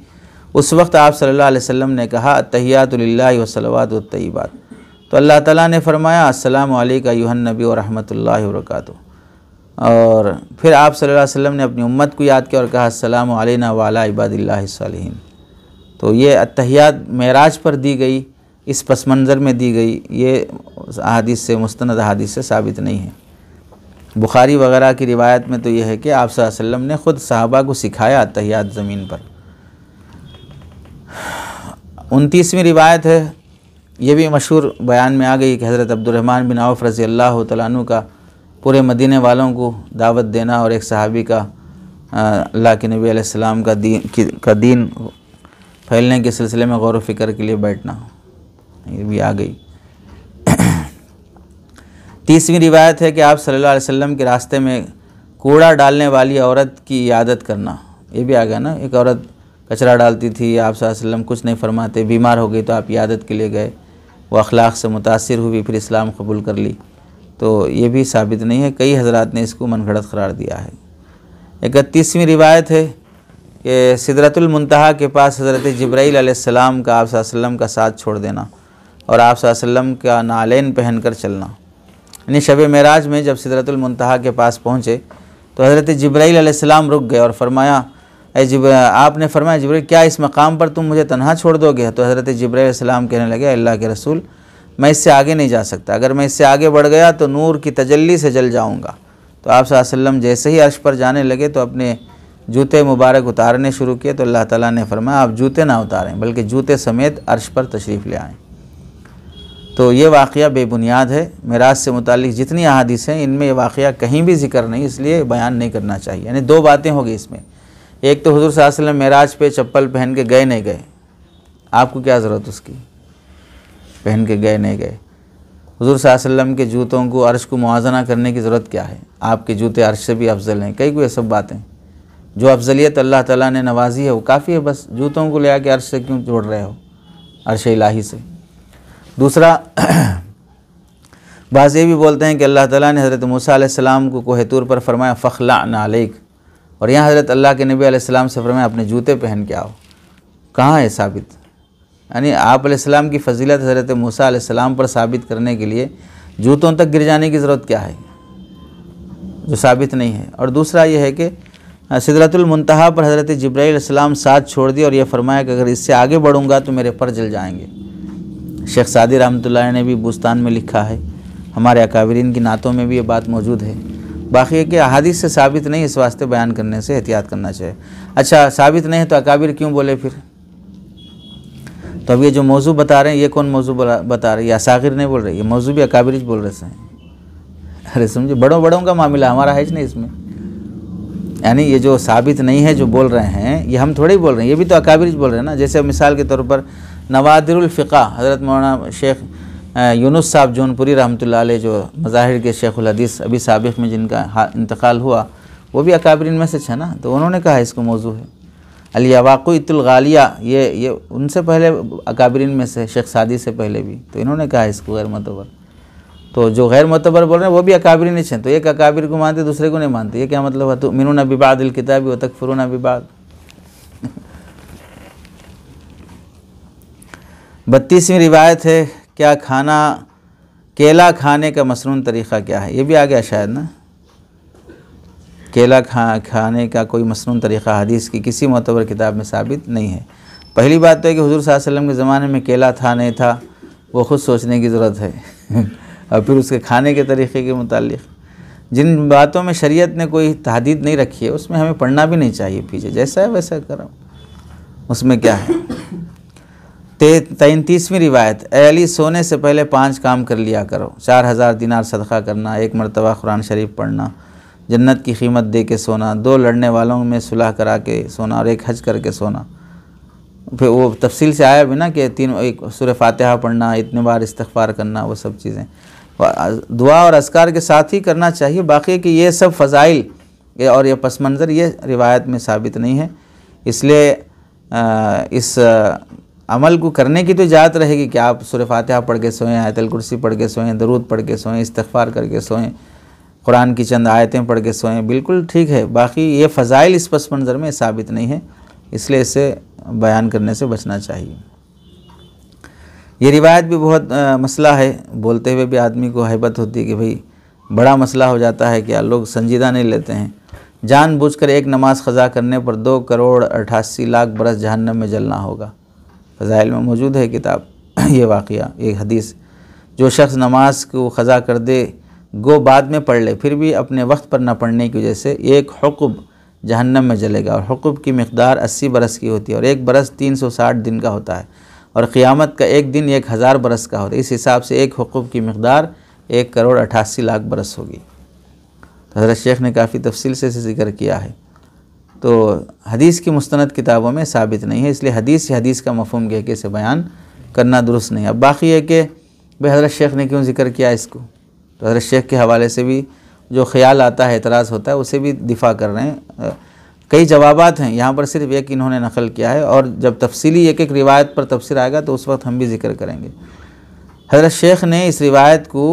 उस वक्त आप सल्लल्लाहु अलैहि वसल्लम ने कहा अत्तहियातु लिल्लाहि व सलवातु तय्यिबात। तो अल्लाह ताला ने फरमाया अस्सलामु अलैका अय्युहन नबी व रहमतुल्लाहि व बरकातुहू। और फिर आप सल्लल्लाहु अलैहि वसल्लम ने अपनी उम्मत को याद किया और कहा अस्सलामु अलैना व अला इबादिल्लाहिस सालिहीन। तो ये अत्तहियात मेराज पर दी गई, इस पस मंज़र में दी गई, ये अहादीस से मुस्तनद अहादीस से साबित नहीं है। बुखारी वगैरह की रिवायत में तो ये है कि आप सल्लल्लाहु अलैहि वसल्लम ने ख़ुद सहाबा को सिखाया अत्तहियात ज़मीन पर। 29वीं रिवायत है, ये भी मशहूर बयान में आ गई कि हज़रत अब्दुर्रहमान बिन औफ़ रज़ी अल्लाह तआला अन्हु का पूरे मदीने वालों को दावत देना और एक सहाबी का अल्लाह के नबी अलैहिस्सलाम का दीन फैलने के सिलसिले में गौर व फ़िक्र के लिए बैठना, ये भी आ गई। 30वीं रिवायत है कि आप सल्लल्लाहु अलैहि वसल्लम के रास्ते में कूड़ा डालने वाली औरत की इयादत करना, ये भी आ गया ना। एक औरत कचरा डालती थी, आप सल्लल्लाहु अलैहि वसल्लम कुछ नहीं फरमाते, बीमार हो गई तो आप इयादत के लिए गए, वो अखलाक से मुतासिर हुई, फिर इस्लाम कबूल कर ली। तो ये भी साबित नहीं है। कई हज़रात ने इसको मनगढ़ंत करार दिया है। 31वीं रिवायत है कि सिदरतुल मुंतहा के पास हज़रत जिब्राईल अलैहिस्सलाम का आप सल्लल्लाहु अलैहि वसल्लम का साथ छोड़ देना और आप सल्लल्लाहु अलैहि वसल्लम का नालैन पहन कर चलना। यानी शब मेराज में जब सिदरतुल मुंतहा के पास पहुँचे तो हज़रत जिब्राईल अलैहिस्सलाम रुक गए और फरमाया आपने फरमाया जिब्राईल क्या इस मकाम पर तुम मुझे तन्हा छोड़ दोगे? तो हज़रत जिब्राईल अलैहिस्सलाम कहने लगे अल्लाह के रसूल मैं इससे आगे नहीं जा सकता, अगर मैं इससे आगे बढ़ गया तो नूर की तजल्ली से जल जाऊँगा। तो आप सल्लल्लाहु अलैहि वसल्लम जैसे ही अर्श पर जाने लगे तो अपने जूते मुबारक उतारने शुरू किए। तो अल्लाह ताला ने फरमाया आप जूते ना उतारें बल्कि जूते समेत अर्श पर तशरीफ़ ले आएँ। तो ये वाक़या बेबुनियाद है। मेराज से मुताल्लिक़ जितनी अहादीस हैं इनमें ये वाक़या कहीं भी ज़िक्र नहीं, इसलिए बयान नहीं करना चाहिए। यानी दो बातें हो गई इसमें, एक तो हुज़ूर सल्लल्लाहु अलैहि वसल्लम मेराज पे चप्पल पहन के गए नहीं गए, आपको क्या ज़रूरत उसकी, पहन के गए नहीं गए। हुज़ूर सल्लल्लाहु अलैहि वसल्लम के जूतों को अर्श को मुआज़ना करने की ज़रूरत क्या है, आपके जूते अर्श से भी अफजल हैं। कई कोई सब बातें, जो अफजलियत अल्लाह ताला ने नवाजी है वो काफ़ी है, बस जूतों को ले आके अर्श से क्यों जोड़ रहे हो, अर्श इलाही से। दूसरा बाज़ ये भी बोलते हैं कि अल्लाह ताला ने हज़रत मूसा अलैहिस्सलाम को कोहे तूर पर फरमाया फ़ख़्लअन अलैक, और यहाँ हज़रत अल्लाह के नबी अलैहिस्सलाम से फरमाया अपने जूते पहन के आओ। कहाँ है साबित? यानी आप अलैहिस्सलाम की फ़जीलत हज़रत मूसा अलैहिस्सलाम पर साबित करने के लिए जूतों तक गिर जाने की ज़रूरत क्या है, जो साबित नहीं है। और दूसरा ये है कि सिदरतुल मुंतहा पर हज़रत जिब्राईल अलैहिस्सलाम साथ छोड़ दिया और ये फरमाया कि अगर इससे आगे बढ़ूँगा तो मेरे पर जल जाएंगे। शेख सादी रहमतुल्लाह ने भी बुस्तान में लिखा है, हमारे अकाबिरीन की नातों में भी ये बात मौजूद है। बाकी है कि अहादीस से साबित नहीं, इस वास्ते बयान करने से एहतियात करना चाहिए। अच्छा साबित नहीं है तो अकाबिर क्यों बोले फिर? तो अब ये जो मौजू बता रहे हैं ये कौन मौजू बता रहे हैं? ये असागिर नहीं बोल रहे, ये मौजू भी अकाबिर बोल रहे हैं। अरे समझे, बड़ों का मामला हमारा है नहीं इसमें। यानी ये जो साबित नहीं है जो बोल रहे हैं ये हम थोड़े ही बोल रहे हैं, ये भी तो अकाबिर बोल रहे हैं ना। जैसे मिसाल के तौर पर नवादिरुल फ़िक़ा हज़रत मौलाना शेख यूनुस साहब जौनपुरी रहमतुल्लाह अलैह जो मज़ाहिर के शेखुल हदीस अभी साबिक़ में जिनका इंतकाल हुआ, वो भी अकाबरीन में से है ना, तो उन्होंने कहा इसको मौजू है। अल यवाक़ितुल गालिया ये उनसे पहले अकाबरीन में से, शेख सादी से पहले भी, तो इन्होंने कहा इसको गैर मोतबर। तो जो गैर मोतबर बोल रहे हैं वो भी अकाबरीन हैं, तो एक अकाबिर को मानते दूसरे को नहीं मानते, ये क्या मतलब है? तुमिनूना बिबादिल किताबी व तकफुरूना बिबाद। 32वीं रिवायत है, क्या केला खाने का मसनून तरीक़ा क्या है? ये भी आ गया शायद ना, केला खाने का कोई मसनून तरीक़ा हदीस की किसी मोतबर किताब में साबित नहीं है। पहली बात तो है कि हुज़ूर सल्लल्लाहु अलैहि वसल्लम के ज़माने में केला था नहीं था, वो ख़ुद सोचने की ज़रूरत है और फिर उसके खाने के तरीक़े के मुतालिक जिन बातों में शरीयत ने कोई तहदीद नहीं रखी है उसमें हमें पढ़ना भी नहीं चाहिए, पीछे जैसा है वैसा करो, उसमें क्या है। 33वीं रिवायत, ए अली सोने से पहले 5 काम कर लिया करो, 4000 दिनार सदका करना, 1 मरतबा कुरान शरीफ पढ़ना, जन्नत की कीमत दे के सोना, 2 लड़ने वालों में सुलह करा के सोना और 1 हज करके सोना। फिर वो तफसील से आया भी ना कि 1 सूरह फातिहा पढ़ना, इतने बार इस्तिग़फ़ार करना, वो सब चीज़ें दुआ और अस्कार के साथ ही करना चाहिए। बाकी कि ये सब फ़ज़ाइल और ये पस मंज़र ये रिवायत में साबित नहीं है, इसलिए इस अमल को करने की तो इजाज़त रहेगी कि आप सूरह फातिहा पढ़ के सोएं, आयतुल कुर्सी पढ़ के सोएं, दरूद पढ़ के सोएं, इस्तिग़फ़ार करके सोएं, कुरान की चंद आयतें पढ़ के सोएं, बिल्कुल ठीक है। बाकी ये फ़ज़ाइल इस पस मंज़र में साबित नहीं है, इसलिए इसे बयान करने से बचना चाहिए। ये रिवायत भी बहुत मसला है, बोलते हुए भी आदमी को हैबत होती है कि भाई बड़ा मसला हो जाता है, क्या लोग संजीदा नहीं लेते हैं। जानबूझकर 1 नमाज क़ज़ा करने पर 2 करोड़ 88 लाख बरस जहन्नम में जलना होगा। फ़ज़ाइल में मौजूद है किताब ये वाक़या, एक हदीस, जो शख्स नमाज को क़ज़ा कर दे गो बाद में पढ़ ले फिर भी अपने वक्त पर न पढ़ने की वजह से 1 हुक्ब जहन्नम में जलेगा, और हुक्ब की मिक़दार 80 बरस की होती है, और 1 बरस 360 दिन का होता है, और क़ियामत का 1 दिन 1000 बरस का होता है। इस हिसाब से 1 हुक्ब की मिक़दार 1 करोड़ 88 लाख बरस होगी। तो हज़रत शेख ने काफ़ी तफसील से ज़िक्र किया है। तो हदीस की मुस्तनद किताबों में साबित नहीं है, इसलिए हदीस का मफ़हूम कह के इसे बयान करना दुरुस्त नहीं है। अब बाकी है कि भाई हज़रत शेख ने क्यों ज़िक्र किया इसको, तो हज़रत शेख के हवाले से भी जो ख्याल आता है, एतराज़ होता है, उसे भी दिफा कर रहे हैं। कई जवाबात हैं, यहाँ पर सिर्फ एक इन्होंने नकल किया है, और जब तफसीली एक रिवायत पर तफसीर आएगा तो उस वक्त हम भी ज़िक्र करेंगे। हज़रत शेख ने इस रिवायत को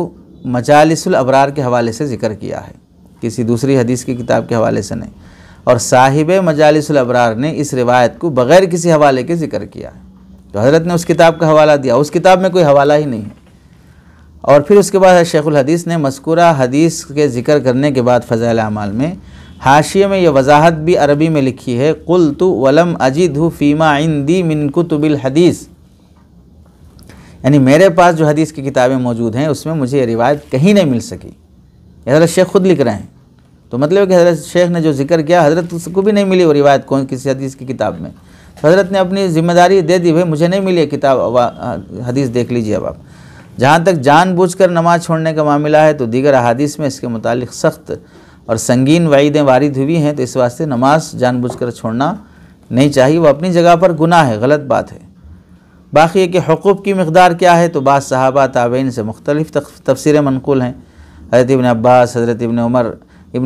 मजालिसुल अबरार के हवाले से ज़िक्र किया है, किसी दूसरी हदीस की किताब के हवाले से नहीं, और साहिब मजालिसुल अबरार ने इस रिवायत को बग़ैर किसी हवाले के ज़िक्र किया है। तो हज़रत ने उस किताब का हवाला दिया, उस किताब में कोई हवाला ही नहीं है। और फिर उसके बाद शेखुल हदीस ने मज़कूरा हदीस के ज़िक्र करने के बाद फ़ज़ाइल अमाल में हाशिये में यह वजाहत भी अरबी में लिखी है, क़ुल्तु वलम अजिदहु फ़ीमा इंदी मिन कुतुबिल हदीस, यानी मेरे पास जो हदीस की किताबें मौजूद हैं उसमें मुझे ये रिवायत कहीं नहीं मिल सकी। हज़रत शेख खुद लिख रहे हैं, तो मतलब है कि हज़रत शेख ने जो जिक्र किया हज़रत को भी नहीं मिली वो रिवायत कौन किसी हदीस की किताब में। तो हज़रत ने अपनी ज़िम्मेदारी दे दी, भाई मुझे नहीं मिली किताब, हदीस देख लीजिए। अब आप जहाँ तक जानबूझकर नमाज़ छोड़ने का मामला है तो दीगर अहादीस में इसके मुतालिक सख्त और संगीन वाइदें वारिद हुई हैं, तो इस वास्ते नमाज जानबूझकर छोड़ना नहीं चाहिए, वो अपनी जगह पर गुनाह है, गलत बात है। बाकी है कि हुकूक़ की मिक़दार क्या है, तो बाज़ सहाबा ताबईन से मुख्तलिफ़ तफसीरें मनक़ूल हैं। हज़रत इब्न अब्बास, हज़रत इब्न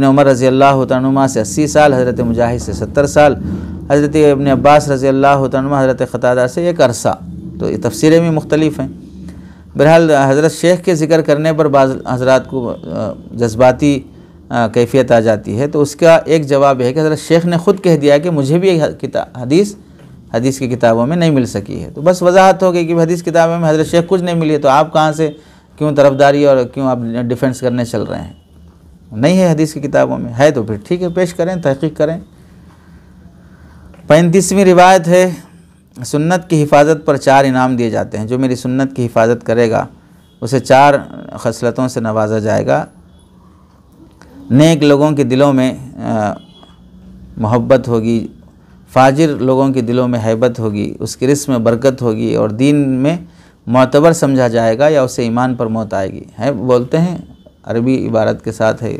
उमर रज़ी अल्लाह तआला अन्हुमा से 80 साल, हज़रत मुजाहिद से 70 साल, हज़रत इब्न अब्बास रज़ी अल्लाह तआला अन्हुमा हज़रत क़तादा से 1 अरसा। तो ये तफसीरें भी मुख्तलिफ़ हैं। बहरहाल हज़रत शेख के ज़िक्र करने पर बाज़ हज़रात को जज्बाती कैफियत आ जाती है, तो उसका एक जवाब है कि हज़रत शेख ने ख़ुद कह दिया कि मुझे भी हदीस की किताबों में नहीं मिल सकी है। तो बस वजाहत हो गई कि हदीस किताबों में हज़रत शेख कुछ नहीं मिली है, तो आप कहाँ से क्यों तरफदारी और क्यों आप डिफेंस करने चल रहे हैं। नहीं है हदीस की किताबों में, है तो फिर ठीक है, पेश करें, तहक़ीक़ करें। 35वीं रिवायत है, सुन्नत की हिफाजत पर 4 इनाम दिए जाते हैं। जो मेरी सुन्नत की हिफाजत करेगा उसे 4 खसलतों से नवाजा जाएगा। नेक लोगों के दिलों में मोहब्बत होगी, फाजिर लोगों के दिलों में हैबत होगी, उसके रिस्क में बरकत होगी, और दीन में मोतबर समझा जाएगा या उसे ईमान पर मौत आएगी। है बोलते हैं अरबी इबारत के साथ है,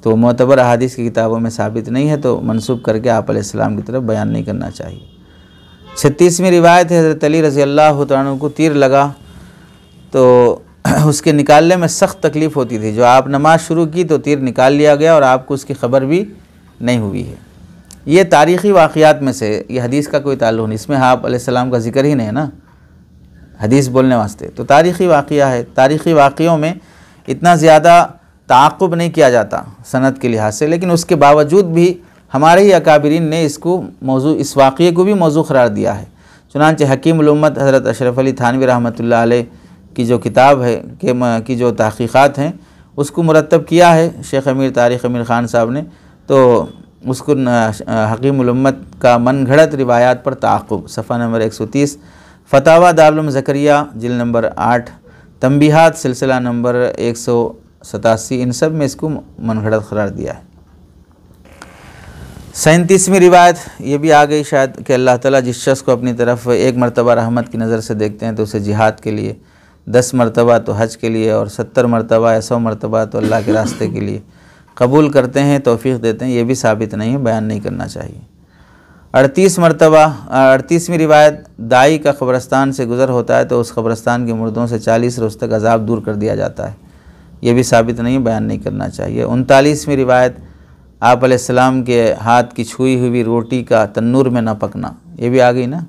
तो मोतबर अहादीस की किताबों में साबित नहीं है, तो मंसूब करके आप अलैहिस्सलाम की तरफ बयान नहीं करना चाहिए। 36वीं रिवायत है, हज़रत अली रज़ी अल्लाह तआला अन्हु को तीर लगा, तो उसके निकालने में सख्त तकलीफ़ होती थी। जो आप नमाज शुरू की तो तीर निकाल लिया गया और आपको उसकी ख़बर भी नहीं हुई है। ये तारीख़ी वाक़यात में से, ये हदीस का कोई ताल्लुक़ नहीं, इसमें आप अलैहिस्सलाम का ज़िक्र ही नहीं है ना हदीस बोलने वास्ते, तो तारीख़ी वाक़या है। तारीख़ी वाक़यों में इतना ज़्यादा ताक़ुब नहीं किया जाता सनद के लिहाज से, लेकिन उसके बावजूद भी हमारे ही अकाबिरीन ने इसको मौजू, इस वाक़ये को भी मौजू करार दिया है। चुनांचे हकीमुल उम्मत हज़रत अशरफ अली थानवी रहमतुल्लाह अलैह की जो किताब है की जो तहक़ीक़ात हैं उसको मुरतब किया है शेख अमीर तारिक़ अमीर ख़ान साहब ने, तो उसको हकीमुल उम्मत का मन घड़त रिवायात पर ताक़ुब, सफ़ा नंबर 130, फ़तावा दारुल उलूम ज़करिया जिल्द नंबर 8, तंबीहात सिलसिला नंबर 187, इन सब में इसको मन घड़त करार दिया है। 37वीं रिवायत ये भी आ गई शायद कि अल्लाह ताला जिस शख्स को अपनी तरफ एक मरतबा रहमत की नज़र से देखते हैं तो उसे जिहाद के लिए, 10 मरतबा तो हज के लिए, और 70 मरतबा या 100 मरतबा तो अल्लाह के रास्ते के लिए कबूल करते हैं, तौफ़ीक़ देते हैं, ये भी साबित नहीं है, बयान नहीं करना चाहिए। 38 मरतबा 38वीं रिवायत, दाई का क़ब्रस्तान से गुज़र होता है तो उस क़ब्रस्तान के मुर्दों से 40 रोज़ तक अज़ाब दूर कर दिया जाता है, ये भी साबित नहीं है, बयान नहीं करना चाहिए। 39वीं रिवायत, आप अलैहिस्सलाम के हाथ की छुई हुई रोटी का तन्नूर में न पकना, ये भी आ गई ना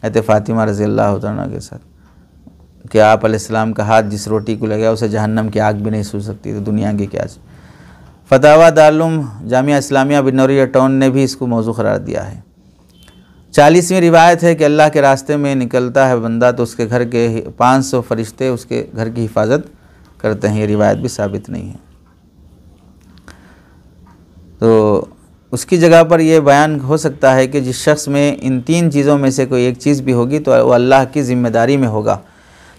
हज़रत फ़ातिमा रज़ी अल्लाह तआला के साथ, कि आप अलैहिस्सलाम का हाथ जिस रोटी को लगा उसे जहन्नम की आग भी नहीं सूझ सकती, तो दुनिया की क्या। फ़तावा दारुल उलूम जामिया इस्लामिया बिन्नौरिया टाउन ने भी इसको मौजू करार दिया है। 40वीं रिवायत है कि अल्लाह के रास्ते में निकलता है बंदा तो उसके घर के 500 फरिश्ते उसके घर की हिफाजत करते हैं, ये रिवायत भी साबित नहीं है। तो उसकी जगह पर यह बयान हो सकता है कि जिस शख्स में इन 3 चीज़ों में से कोई एक चीज़ भी होगी तो वो अल्लाह की ज़िम्मेदारी में होगा।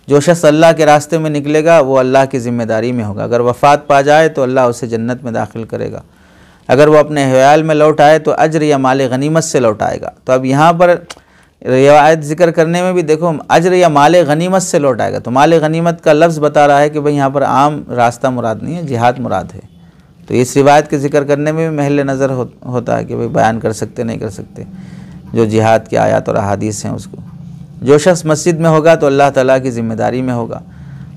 जो शख्स अल्लाह के रास्ते में निकलेगा वो अल्लाह की ज़िम्मेदारी में होगा। अगर वफ़ात पा जाए तो अल्लाह उसे जन्नत में दाखिल करेगा, अगर वो अपने हयाल में लौट आए तो अज्र या माल गनीमत से लौट आएगा। तो अब यहाँ पर रिवायत ज़िक्र करने में भी देखो अज्र या माल गनीमत से लौट आएगा, तो माल गनीमत का लफ्ज़ बता रहा है कि भाई यहाँ पर आम रास्ता मुराद नहीं है, जिहाद मुराद है। तो इस रिवायत के ज़िक्र करने में भी महल नज़र होता है कि भाई बयान कर सकते नहीं कर सकते जो जिहाद की आयत और अहादीस हैं उसको। जो शख्स मस्जिद में होगा तो अल्लाह ताला की ज़िम्मेदारी में होगा,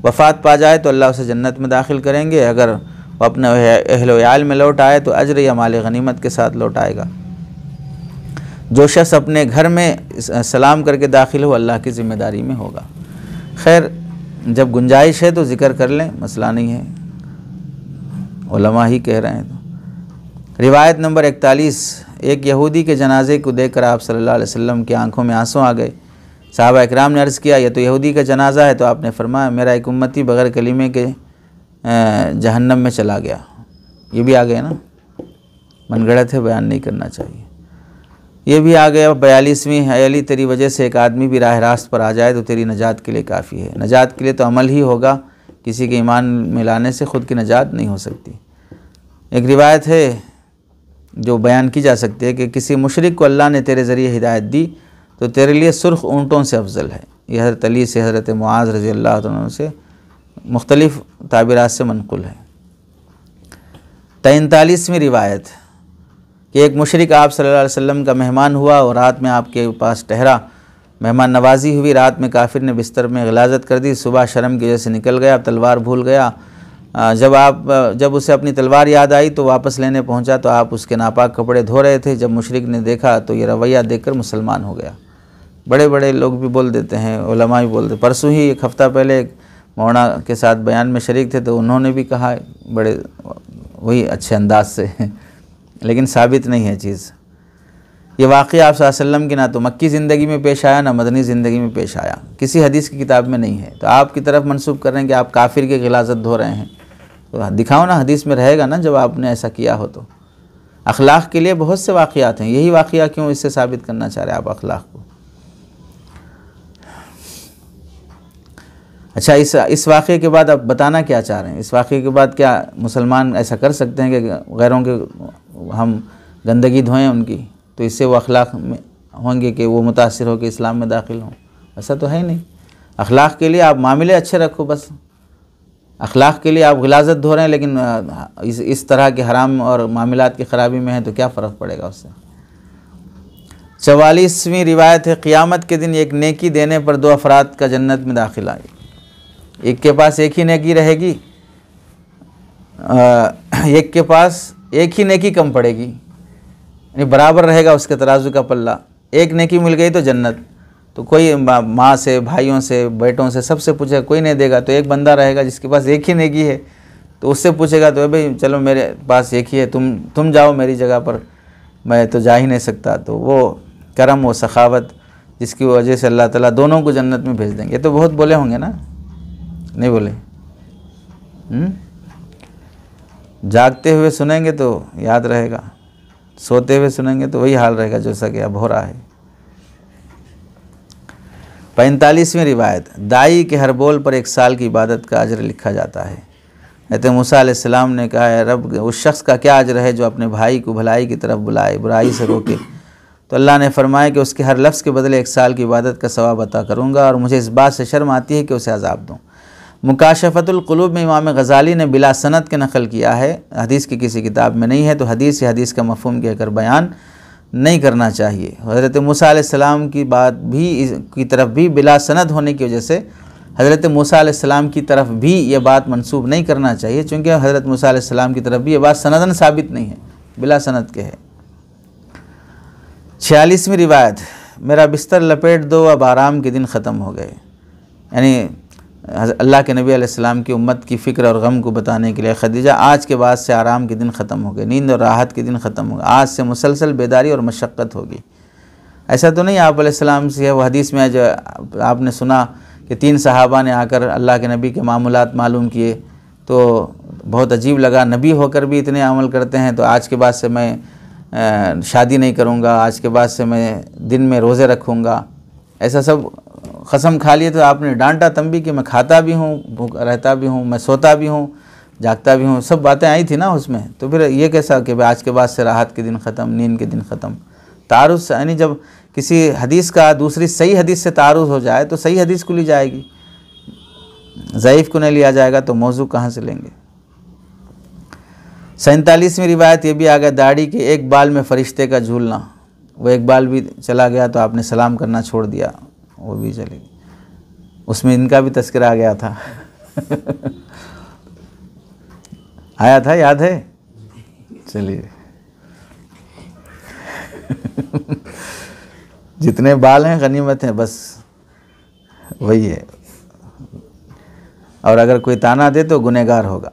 वफ़ात पा जाए तो अल्लाह उसे जन्नत में दाखिल करेंगे, अगर वो अपने अहल याल में लौट आए तो अज्र या माल गनीमत के साथ लौट आएगा। जो शख्स अपने घर में सलाम करके दाखिल हो अल्लाह की ज़िम्मेदारी में होगा। खैर जब गुंजाइश है तो ज़िक्र कर लें, मसला नहीं है, उलमा ही कह रहे हैं। तो रिवायत नंबर 41, एक यहूदी के जनाजे को देखकर आप सल्लल्लाहु अलैहि वसल्लम की आंखों में आंसू आ गए। साहबा इकराम ने अर्ज़ किया, यह तो यहूदी का जनाजा है, तो आपने फरमाया मेरा एक उम्मती बग़ैर कलीमे के जहन्नम में चला गया। ये भी आ गया ना, मनगढ़ंत है, बयान नहीं करना चाहिए। ये भी आ गया 42वीं, अली तेरी वजह से एक आदमी भी राह रास्त पर आ जाए तो तेरी नजात के लिए काफ़ी है। नजात के लिए तो अमल ही होगा, किसी के ईमान में लाने से ख़ुद की नजात नहीं हो सकती। एक रिवायत है जो बयान की जा सकती है कि किसी मुशरिक को अल्लाह ने तेरे ज़रिए हिदायत दी तो तेरे लिए सुर्ख ऊँटों से अफजल है। यह हज़रत अली से हज़रत मुआज़ रज़ी अल्लाह तआला से मुख्तलिफ़ ताबिरात से मनक़ुल है। 43वीं रिवायत कि एक मुशरिक आप सल्लल्लाहु अलैहि वसल्लम का मेहमान हुआ और रात में आपके पास ठहरा, मेहमान नवाजी हुई, रात में काफिर ने बिस्तर में ग़लाज़त कर दी, सुबह शर्म की वजह से निकल गया, तलवार भूल गया। जब उसे अपनी तलवार याद आई तो वापस लेने पहुंचा तो आप उसके नापाक कपड़े धो रहे थे। जब मुशरिक ने देखा तो ये रवैया देखकर मुसलमान हो गया। बड़े बड़े लोग भी बोल देते हैं, उलमा भी बोलते। परसों ही एक हफ़्ता पहले एक मौलाना के साथ बयान में शरीक थे तो उन्होंने भी कहा बड़े वही अच्छे अंदाज से लेकिन साबित नहीं है चीज़। ये वाक़या आप सल्लल्लाहु अलैहि वसल्लम की ना तो मक्की ज़िंदगी में पेश आया ना मदनी ज़िंदगी में पेश आया, किसी हदीस की किताब में नहीं है। तो आपकी तरफ मंसूब कर रहे हैं कि आप काफिर की ग़लाज़त धो रहे हैं, तो दिखाओ ना, हदीस में रहेगा ना जब आपने ऐसा किया हो। तो अखलाक़ के लिए बहुत से वाक़यात हैं, यही वाक़या क्यों इससे साबित करना चाह रहे हैं आप अखलाक़ को। अच्छा, इस वाक़े के बाद आप बताना क्या चाह रहे हैं? इस वाक़े के बाद क्या मुसलमान ऐसा कर सकते हैं कि गैरों के हम गंदगी धोएं उनकी, तो इससे वो अखलाक़ में होंगे कि वो मुतासिर हो के इस्लाम में दाखिल हों? ऐसा तो है ही नहीं। अखलाक़ के लिए आप मामले अच्छे रखो बस। अखलाक़ के लिए आप ग़लाज़त धो रहे हैं लेकिन इस तरह के हराम और मामलात की ख़राबी में है तो क्या फ़र्क पड़ेगा उससे। 44वीं रिवायत है, क़ियामत के दिन एक नेकी देने पर 2 अफराद का जन्नत में दाखिल आए। एक के पास एक ही नेकी रहेगी, एक के पास एक ही नेकी कम पड़ेगी, यानी बराबर रहेगा उसके तराजू का पल्ला। एक नेकी मिल गई तो जन्नत, तो कोई माँ से, भाइयों से, बेटों से, सबसे पूछेगा, कोई नहीं देगा। तो एक बंदा रहेगा जिसके पास एक ही नेकी है, तो उससे पूछेगा तो भाई चलो मेरे पास एक ही है, तुम जाओ मेरी जगह पर, मैं तो जा ही नहीं सकता। तो वो करम, वो सखावत जिसकी वजह से अल्लाह ताला दोनों को जन्नत में भेज देंगे। तो बहुत बोले होंगे ना, नहीं बोले? जागते हुए सुनेंगे तो याद रहेगा, सोते हुए सुनेंगे तो वही हाल रहेगा जैसा कि अब हो रहा है। 45वीं रिवायत, दाई के हर बोल पर 1 साल की इबादत का अजर लिखा जाता है। हज़रत मूसा अलैहिस्सलाम ने कहा है, रब उस शख्स का क्या अजर है जो अपने भाई को भलाई की तरफ बुलाए, बुराई से रोके। तो अल्लाह ने फरमाया कि उसके हर लफ्ज़ के बदले 1 साल की इबादत का सवाब अता करूँगा, और मुझे इस बात से शर्म आती है कि उसे अजाब दूँ। मुकाशफ़तुल क़ुलूब में इमाम गज़ाली ने बिला सनद के नक़ल किया है, हदीस की किसी किताब में नहीं है, तो हदीस या हदीस का मफ़हूम कहकर बयान नहीं करना चाहिए। हज़रत मूसा अलैहिस्सलाम की बात भी की तरफ भी बिला सनद होने की वजह से हज़रत मूसा अलैहिस्सलाम की तरफ भी ये बात मंसूब नहीं करना चाहिए, चूँकि हज़रत मूसा अलैहिस्सलाम की तरफ भी ये बात सनदन साबित नहीं है, बिला सनद के है। 46वीं रिवायत, मेरा बिस्तर लपेट दो, अब आराम के दिन ख़त्म हो गए। यानी अल्लाह के नबी अलैहिस्सलाम की उम्मत की फ़िक्र और गम को बताने के लिए, खदीजा आज के बाद से आराम के दिन ख़त्म हो गए, नींद और राहत के दिन ख़त्म हो गए, आज से मुसलसल बेदारी और मशक्क़त होगी। ऐसा तो नहीं आप अलैहिस्सलाम से है, वो हदीस में जो आपने सुना कि 3 सहाबा ने आकर अल्लाह के नबी के मामूलात मालूम किए, तो बहुत अजीब लगा, नबी होकर भी इतने अमल करते हैं, तो आज के बाद से मैं शादी नहीं करूँगा, आज के बाद से मैं दिन में रोज़े रखूँगा, ऐसा सब कसम खा लिए। तो आपने डांटा तंबी कि मैं खाता भी हूँ, भूख रहता भी हूँ, मैं सोता भी हूँ, जागता भी हूँ, सब बातें आई थी ना उसमें। तो फिर ये कैसा कि आज के बाद से राहत के दिन ख़त्म, नींद के दिन ख़त्म। तारुस यानी जब किसी हदीस का दूसरी सही हदीस से तारुस हो जाए तो सही हदीस को ली जाएगी, ज़ईफ़ को नहीं लिया जाएगा, तो मौजू कहाँ से लेंगे। 47वीं रिवायत ये भी आ गया, दाढ़ी के एक बाल में फ़रिश्ते का झूलना, वो एक बाल भी चला गया तो आपने सलाम करना छोड़ दिया, वो भी चलेगी। उसमें इनका भी तज़किरा आ गया था आया था, याद है? चलिए जितने बाल हैं गनीमत हैं, बस वही है। और अगर कोई ताना दे तो गुनहगार होगा।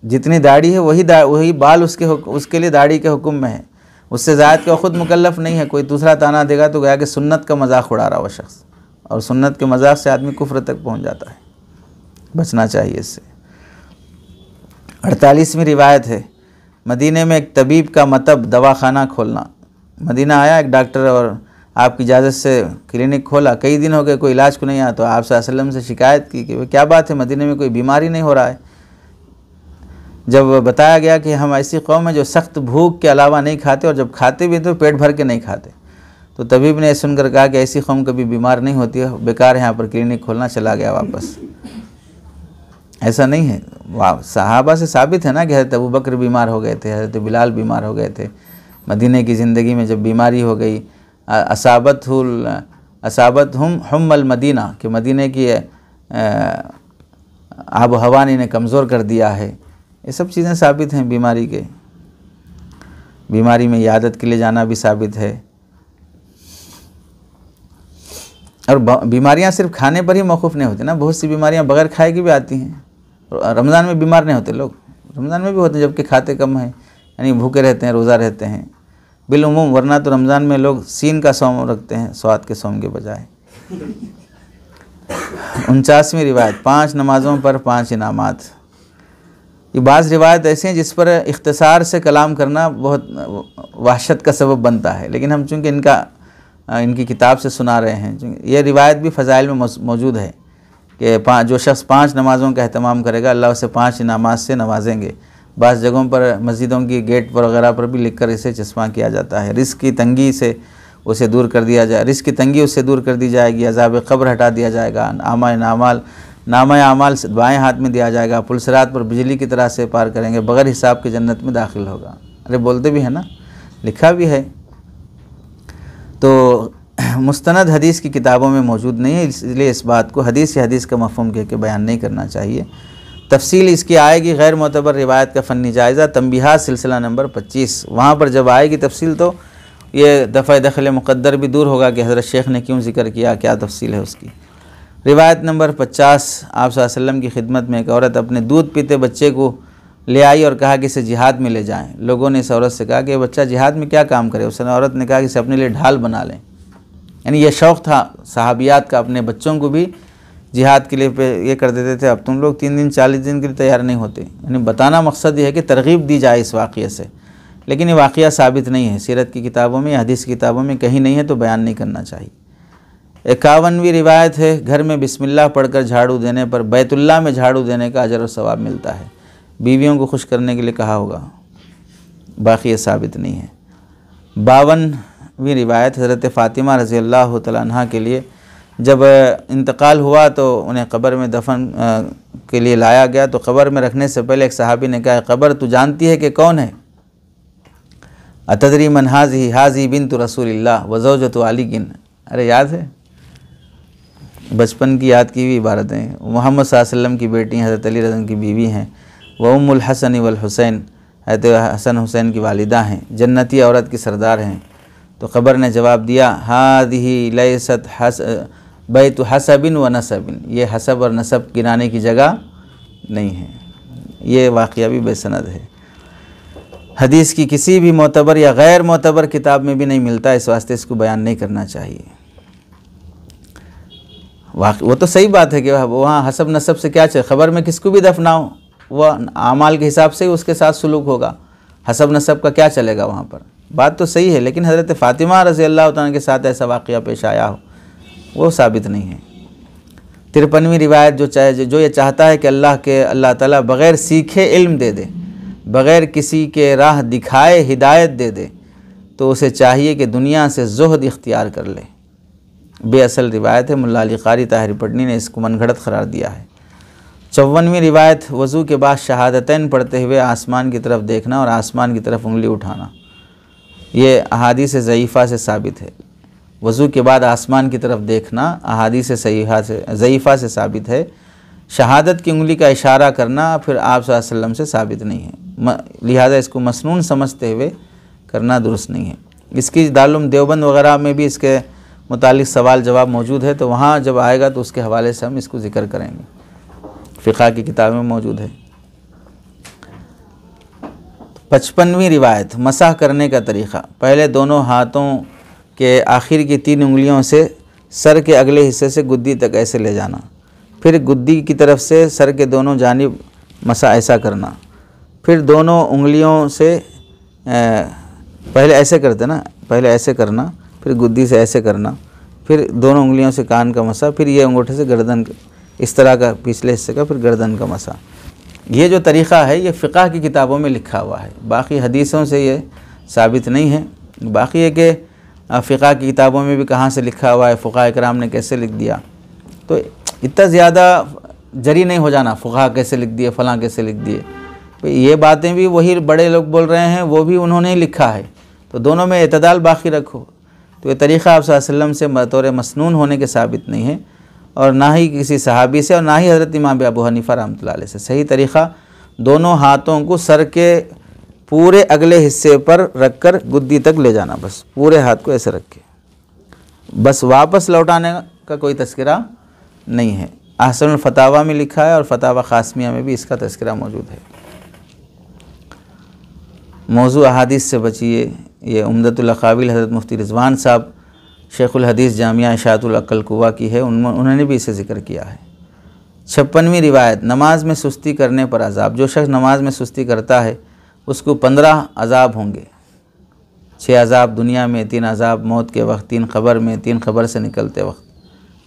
जितनी दाढ़ी है वही बाल उसके लिए दाढ़ी के हुक्म में है, उससे ज़ायद का खुद मुकल्लफ नहीं है। कोई दूसरा ताना देगा तो गया कि सुन्नत का मजाक उड़ा रहा वो शख्स, और सुन्नत के मजाक से आदमी कुफ्र तक पहुंच जाता है, बचना चाहिए इससे। 48वीं रिवायत है, मदीने में एक तबीब का मतब दवाखाना खोलना। मदीना आया एक डॉक्टर और आपकी इजाज़त से क्लिनिक खोला, कई दिन हो गए कोई इलाज को नहीं आया, तो आप सल्लल्लाहु अलैहि वसल्लम से शिकायत की कि क्या बात है, मदीने में कोई बीमारी नहीं हो रहा है। जब बताया गया कि हम ऐसी कौम है जो सख्त भूख के अलावा नहीं खाते, और जब खाते भी तो पेट भर के नहीं खाते, तो तबीब ने सुनकर कहा कि ऐसी कौम कभी बीमार नहीं होती है, बेकार यहाँ पर क्लिनिक खोलना, चला गया वापस। ऐसा नहीं है, सहाबा से साबित है ना कि हज़रत अबू बकर बीमार हो गए थे, हज़रत बिलाल बीमार हो गए थे। मदीने की ज़िंदगी में जब बीमारी हो गई, असाबत हुम्मल मदीना, कि मदीने की आब हवा ने इन्हें कमज़ोर कर दिया है, ये सब चीज़ें साबित हैं बीमारी के। बीमारी में इयादत के लिए जाना भी साबित है। और बीमारियां सिर्फ खाने पर ही मौकूफ़ नहीं होती ना, बहुत सी बीमारियां बग़ैर खाए की भी आती हैं। रमज़ान में बीमार नहीं होते लोग, रमज़ान में भी होते हैं जबकि खाते कम हैं, यानी भूखे रहते हैं, रोज़ा रहते हैं बिलउमूम। वरना तो रमज़ान में लोग सीन का सौम रखते हैं स्वाद के सौम के बजाय। 49वीं रिवायत, 5 नमाज़ों पर 5 इनामात। ये बाज़ रिवायत ऐसी हैं जिस पर इख्तिसार से कलाम करना बहुत वहशत का सबब बनता है, लेकिन हम चूँकि इनकी किताब से सुना रहे हैं, ये रिवायत भी फ़ज़ाइल में मौजूद है कि जो शख्स 5 नमाज़ों का अहतमाम करेगा अल्लाह उसे 5 इनामात से नवाजेंगे। बाज़ जगहों पर मस्जिदों की गेट पर वगैरह पर भी लिखकर इसे चश्मा किया जाता है। रिस्क की तंगी से उसे दूर कर दिया जाए, रिस्क की तंगी उससे दूर कर दी जाएगी, अज़ाब क़ब्र हटा दिया जाएगा, नामा आमाल बाएँ हाथ में दिया जाएगा, पुलसरात पर बिजली की तरह से पार करेंगे, बग़ैर हिसाब के जन्नत में दाखिल होगा। अरे बोलते भी है ना, लिखा भी है। तो मुस्तनद हदीस की किताबों में मौजूद नहीं है, इसलिए इस बात को हदीस या हदीस का मफ़हूम कह के बयान नहीं करना चाहिए। तफसील इसकी आएगी गैर मोतबर रिवायत का फ़न्नी जायज़ा तंबीहात सिलसिला नंबर 25, वहाँ पर जब आएगी तफसील तो ये दफ़ा दखल मुक़द्दर भी दूर होगा कि हज़रत शेख ने क्यों ज़िक्र किया, क्या तफसील है उसकी। रिवायत नंबर 50, आप सल्लल्लाहु अलैहि वसल्लम की खिदमत में एक औरत अपने दूध पीते बच्चे को ले आई और कहा कि इसे जिहाद में ले जाएं। लोगों ने इस औरत से कहा कि ये बच्चा जिहाद में क्या काम करे। उसने औरत ने कहा कि इसे अपने लिए ढाल बना लें। यानी ये शौक़ था सहाबियात का, अपने बच्चों को भी जिहाद के लिए ये कर देते थे, अब तुम लोग 3 दिन 40 दिन के लिए तैयार नहीं होते। यानी बताना मकसद ये है कि तरगीब दी जाए इस वाक़ये से, लेकिन ये वाक़या साबित नहीं है, सीरत की किताबों में या हदीस की किताबों में कहीं नहीं है, तो बयान नहीं करना चाहिए। 51वीं रिवायत है, घर में बिस्मिल्लाह पढ़कर झाड़ू देने पर बैतुल्लाह में झाड़ू देने का अजर और सवाब मिलता है। बीवियों को खुश करने के लिए कहा होगा, बाकी ये साबित नहीं है। 52वीं रिवायत, हज़रत फ़ातिमा रज़ी अल्लाह तआला अन्हा के लिए जब इंतकाल हुआ तो उन्हें क़ब्र में दफन के लिए लाया गया, तो क़ब्र में रखने से पहले एक सहाबी ने कहा, क़ब्र तू जानती है कि कौन है? अतदरी मन हाज़ी, हाज़ी बिन्तु रसूलिल्लाह व ज़ौजतु अलीकिन। अरे याद है, बचपन की याद की हुई इबारतें। मोहम्मद सल्लल्लाहु अलैहि वसल्लम की बेटी हज़रत अली रज़न की बीवी हैं, व उम्मुल हसन वल हुसैन, हज़रत हसन हुसैन की वालिदा हैं, जन्नती औरत की सरदार हैं। तो क़ब्र ने जवाब दिया, हादिही लैसत बैतु हसबिन व नसबिन, ये हसब और नसब गिराने की जगह नहीं है। ये वाक़या भी बेसनद है, हदीस की किसी भी मोतबर या गैर मोतबर किताब में भी नहीं मिलता, इस वास्ते इसको बयान नहीं करना चाहिए। वो तो सही बात है कि वहाँ हसब नसब से क्या चाहिए, ख़बर में किसको भी दफनाओ, वह आमाल के हिसाब से ही उसके साथ सुलूक होगा, हसब नसब का क्या चलेगा वहाँ पर। बात तो सही है, लेकिन हज़रत फ़ातिमा रज़ी अल्लाह तआला के साथ ऐसा वाक़या पेश आया हो, वो साबित नहीं है। 53वीं रिवायत, जो ये चाहता है कि अल्लाह ताला बग़ैर सीखे इल्म दे दे, बग़ैर किसी के राह दिखाए हिदायत दे दे, तो उसे चाहिए कि दुनिया से ज़ुहद इख्तियार कर ले। बेअसल रिवायत है, मुल्ला अली क़ारी ताहिरी पटनी ने इसको मनगढ़ंत करार दिया है। 54वीं रिवायत, वज़ू के बाद शहादतैन पढ़ते हुए आसमान की तरफ देखना और आसमान की तरफ उंगली उठाना, ये अहादीस ज़ईफ़ा से साबित है। वज़ू के बाद आसमान की तरफ देखना अहादीस ज़ईफ़ा से साबित है। शहादत की उंगली का इशारा करना फिर आप सल्लल्लाहु अलैहि वसल्लम से साबित नहीं है, लिहाजा इसको मसनून समझते हुए करना दुरुस्त नहीं है। इसकी दारुल देवबंद वगैरह में भी इसके मुतालिक सवाल जवाब मौजूद है, तो वहाँ जब आएगा तो उसके हवाले से हम इसको ज़िक्र करेंगे, फ़िक़्ह की किताब में मौजूद है। 55वीं रिवायत, मसाह करने का तरीक़ा, पहले दोनों हाथों के आखिर की 3 उंगलियों से सर के अगले हिस्से से गुद्दी तक ऐसे ले जाना, फिर गुद्दी की तरफ से सर के दोनों जानिब मसा ऐसा करना, फिर दोनों उंगलियों से पहले ऐसे करते ना, पहले ऐसे करना, फिर गुद्दी से ऐसे करना, फिर दोनों उंगलियों से कान का मसा, फिर ये अंगूठे से गर्दन, इस तरह का पिछले हिस्से का, फिर गर्दन का मसा। ये जो तरीक़ा है ये फ़िक़्ह की किताबों में लिखा हुआ है, बाकी हदीसों से ये साबित नहीं है। बाकी है कि फ़िक़्ह की किताबों में भी कहाँ से लिखा हुआ है, फ़ुक़हा इकराम ने कैसे लिख दिया, तो इतना ज़्यादा जरी नहीं हो जाना, फ़ुक़हा कैसे लिख दिए, फ़लाँ कैसे लिख दिए, तो ये बातें भी वही बड़े लोग बोल रहे हैं, वो भी उन्होंने ही लिखा है, तो दोनों में एतदाल बाकी रखो। तो ये तरीक़ा आप सल्लल्लाहु अलैहि वसल्लम से बतौर मसनून होने के साबित नहीं है, और ना ही किसी सहाबी से और ना ही हज़रत इमाम अबू हनीफ़ा रहमतुल्लाह अलैह से। सही तरीक़ा दोनों हाथों को सर के पूरे अगले हिस्से पर रखकर गुद्दी तक ले जाना, बस पूरे हाथ को ऐसे रख के, बस वापस लौटाने का कोई तज़किरा नहीं है। अहसनुल फ़तावा में लिखा है और फ़तावा क़ासिमिया में भी इसका तज़किरा मौजूद है। मौज़ू अहादीस से बचिए, ये उम्दतुल अक़ाविल हज़रत मुफ्ती रिज़वान साहब शेखुल हदीस जामिया इशाअतुल अक़ल कुव्वा की है, उन्होंने भी इसे ज़िक्र किया है। 56वीं रिवायत, नमाज में सुस्ती करने पर अज़ाब, जो शख्स नमाज में सुस्ती करता है उसको 15 अज़ाब होंगे, 6 अज़ाब दुनिया में, 3 अज़ाब मौत के वक्त, 3 क़ब्र में, 3 क़ब्र से निकलते वक्त।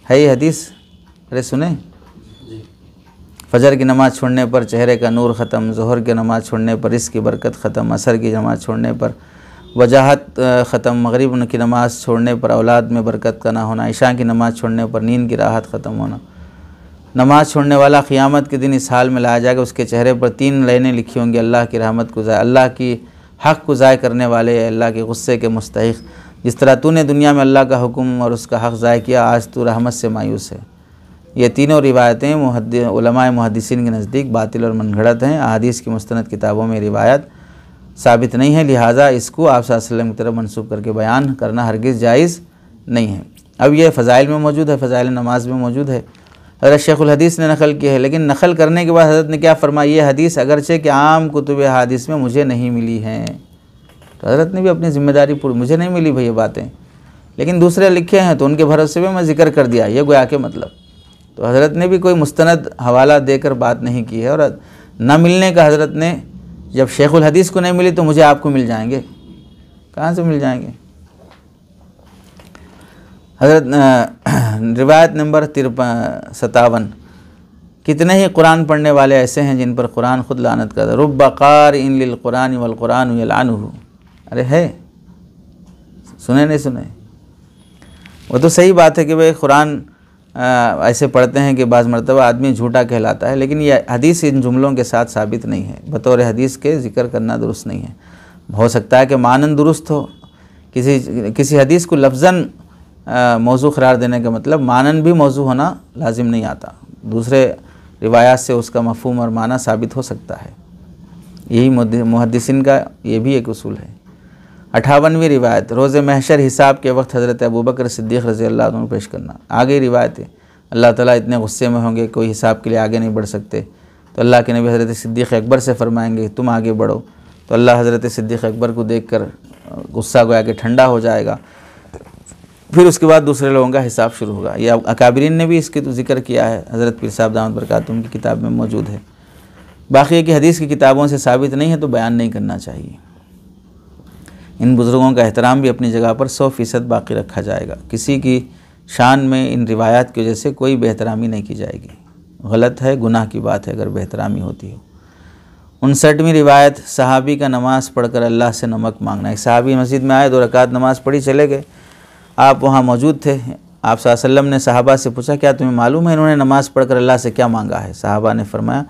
है ये हदीस? अरे सुने, फ़जर की नमाज़ छोड़ने पर चेहरे का नूर ख़त्म, ज़ोहर की नमाज़ छोड़ने पर रिज़्क़ की बरकत ख़त्म, असर की नमाज़ छोड़ने पर वजाहत ख़त्म, मगरिब की नमाज़ छोड़ने पर औलाद में बरकत का ना होना, इशा की नमाज़ छोड़ने पर नींद की राहत ख़त्म होना। नमाज़ छोड़ने वाला क़ियामत के दिन इस हाल में लाया जाएगा, उसके चेहरे पर 3 लाइनें लिखी होंगी, अल्लाह की रहमत को ज़ाय, अल्लाह की हक़ को ज़ाय करने वाले, अल्लाह के गुस्से के मुस्तहिक़, जिस तरह तूने दुनिया में अल्लाह का हुक्म और उसका हक़ ज़ाय किया, आज तू रहमत से मायूस है। ये तीनों रिवायतें उलमाए मुहद्दिसीन के नज़दीक बातिल और मनगढ़ंत हैं। अहादीस की मुस्तनद किताबों में रिवायत साबित नहीं है, लिहाजा इसको आप सल्लल्लाहु अलैहि वसल्लम की तरफ मनसूब करके बयान करना हरगिज़ जायज़ नहीं है। अब ये फ़ज़ाइल में मौजूद है, फ़ज़ाइल नमाज में मौजूद है, हज़रत शेखुल हदीस ने नकल की है। लेकिन नकल करने के बाद हज़रत ने क्या फरमाया, ये हदीस अगरचे कि आम कुतुब हदीस में मुझे नहीं मिली हैं। तो हज़रत ने भी अपनी ज़िम्मेदारी पूरी, मुझे नहीं मिली भाई ये बातें, लेकिन दूसरे लिखे हैं तो उनके भरोसे में मैं ज़िक्र कर दिया, ये गोया के मतलब। तो हज़रत ने भी कोई मुस्तनद हवाला देकर बात नहीं की है। और न मिलने का हज़रत ने, जब शेखुल हदीस को नहीं मिली तो मुझे आपको मिल जाएंगे, कहाँ से मिल जाएंगे। हज़रत रिवायत नंबर 57, कितने ही कुरान पढ़ने वाले ऐसे हैं जिन पर कुरान ख़ुद लानत करता है। रुब्बा क़ारिइन लिल कुरान वल कुरान यलअनुहु। अरे है, सुने नहीं सुने? वो तो सही बात है कि भाई कुरान ऐसे पढ़ते हैं कि बाज़ मरतबा आदमी झूठा कहलाता है, लेकिन यह हदीस इन जुमलों के साथ साबित नहीं है। बतौर हदीस के ज़िक्र करना दुरुस्त नहीं है। हो सकता है कि मानन दुरुस्त हो, किसी हदीस को लफ्ज़न मौजू करार देने का मतलब मानन भी मौजू होना लाजिम नहीं आता, दूसरे रिवायात से उसका मफ़हूम और माना साबित हो सकता है। यही मुहद्दिसीन का ये भी एक उसूल है। 58वीं रिवायत, रोज़ महशर हिसाब के वक्त हज़रत अबू बकर सिद्दीक़ रज़ी अल्लाह अन्हु पेश करना। आगे रिवायत है, अल्लाह ताला इतने गुस्से में होंगे कोई हिसाब के लिए आगे नहीं बढ़ सकते, तो अल्लाह के नबी हज़रत सिद्दीक़ अकबर से फरमाएंगे तुम आगे बढ़ो, तो अल्लाह हज़रत सिद्दीक़ अकबर को देख कर गुस्सा गोया के ठंडा हो जाएगा। फिर उसके बाद दूसरे लोगों का हिसाब शुरू होगा। यह अकाबरीन ने भी इसके तो ज़िक्र किया है, हज़रत पीर साहब दामद बरकातुहूम की किताब में मौजूद है। बाकी की हदीस की किताबों से साबित नहीं है तो बयान नहीं करना चाहिए। इन बुज़ुर्गों का एहतराम भी अपनी जगह पर 100% बाकी रखा जाएगा। किसी की शान में इन रिवायात की वजह से कोई बेहतरामी नहीं की जाएगी। गलत है, गुनाह की बात है अगर बेहतरामी होती हो। 59वीं रिवायत, सहाबी का नमाज़ पढ़कर अल्लाह से नमक मांगना। एक सहाबी मस्जिद में आए, 2 रकात नमाज़ पढ़ी, चले गए। आप वहाँ मौजूद थे। आप सल्लल्लाहु अलैहि वसल्लम ने सहाबा से पूछा क्या तुम्हें मालूम है इन्होंने नमाज़ पढ़कर अल्लाह से क्या मांगा है? सहाबा ने फरमाया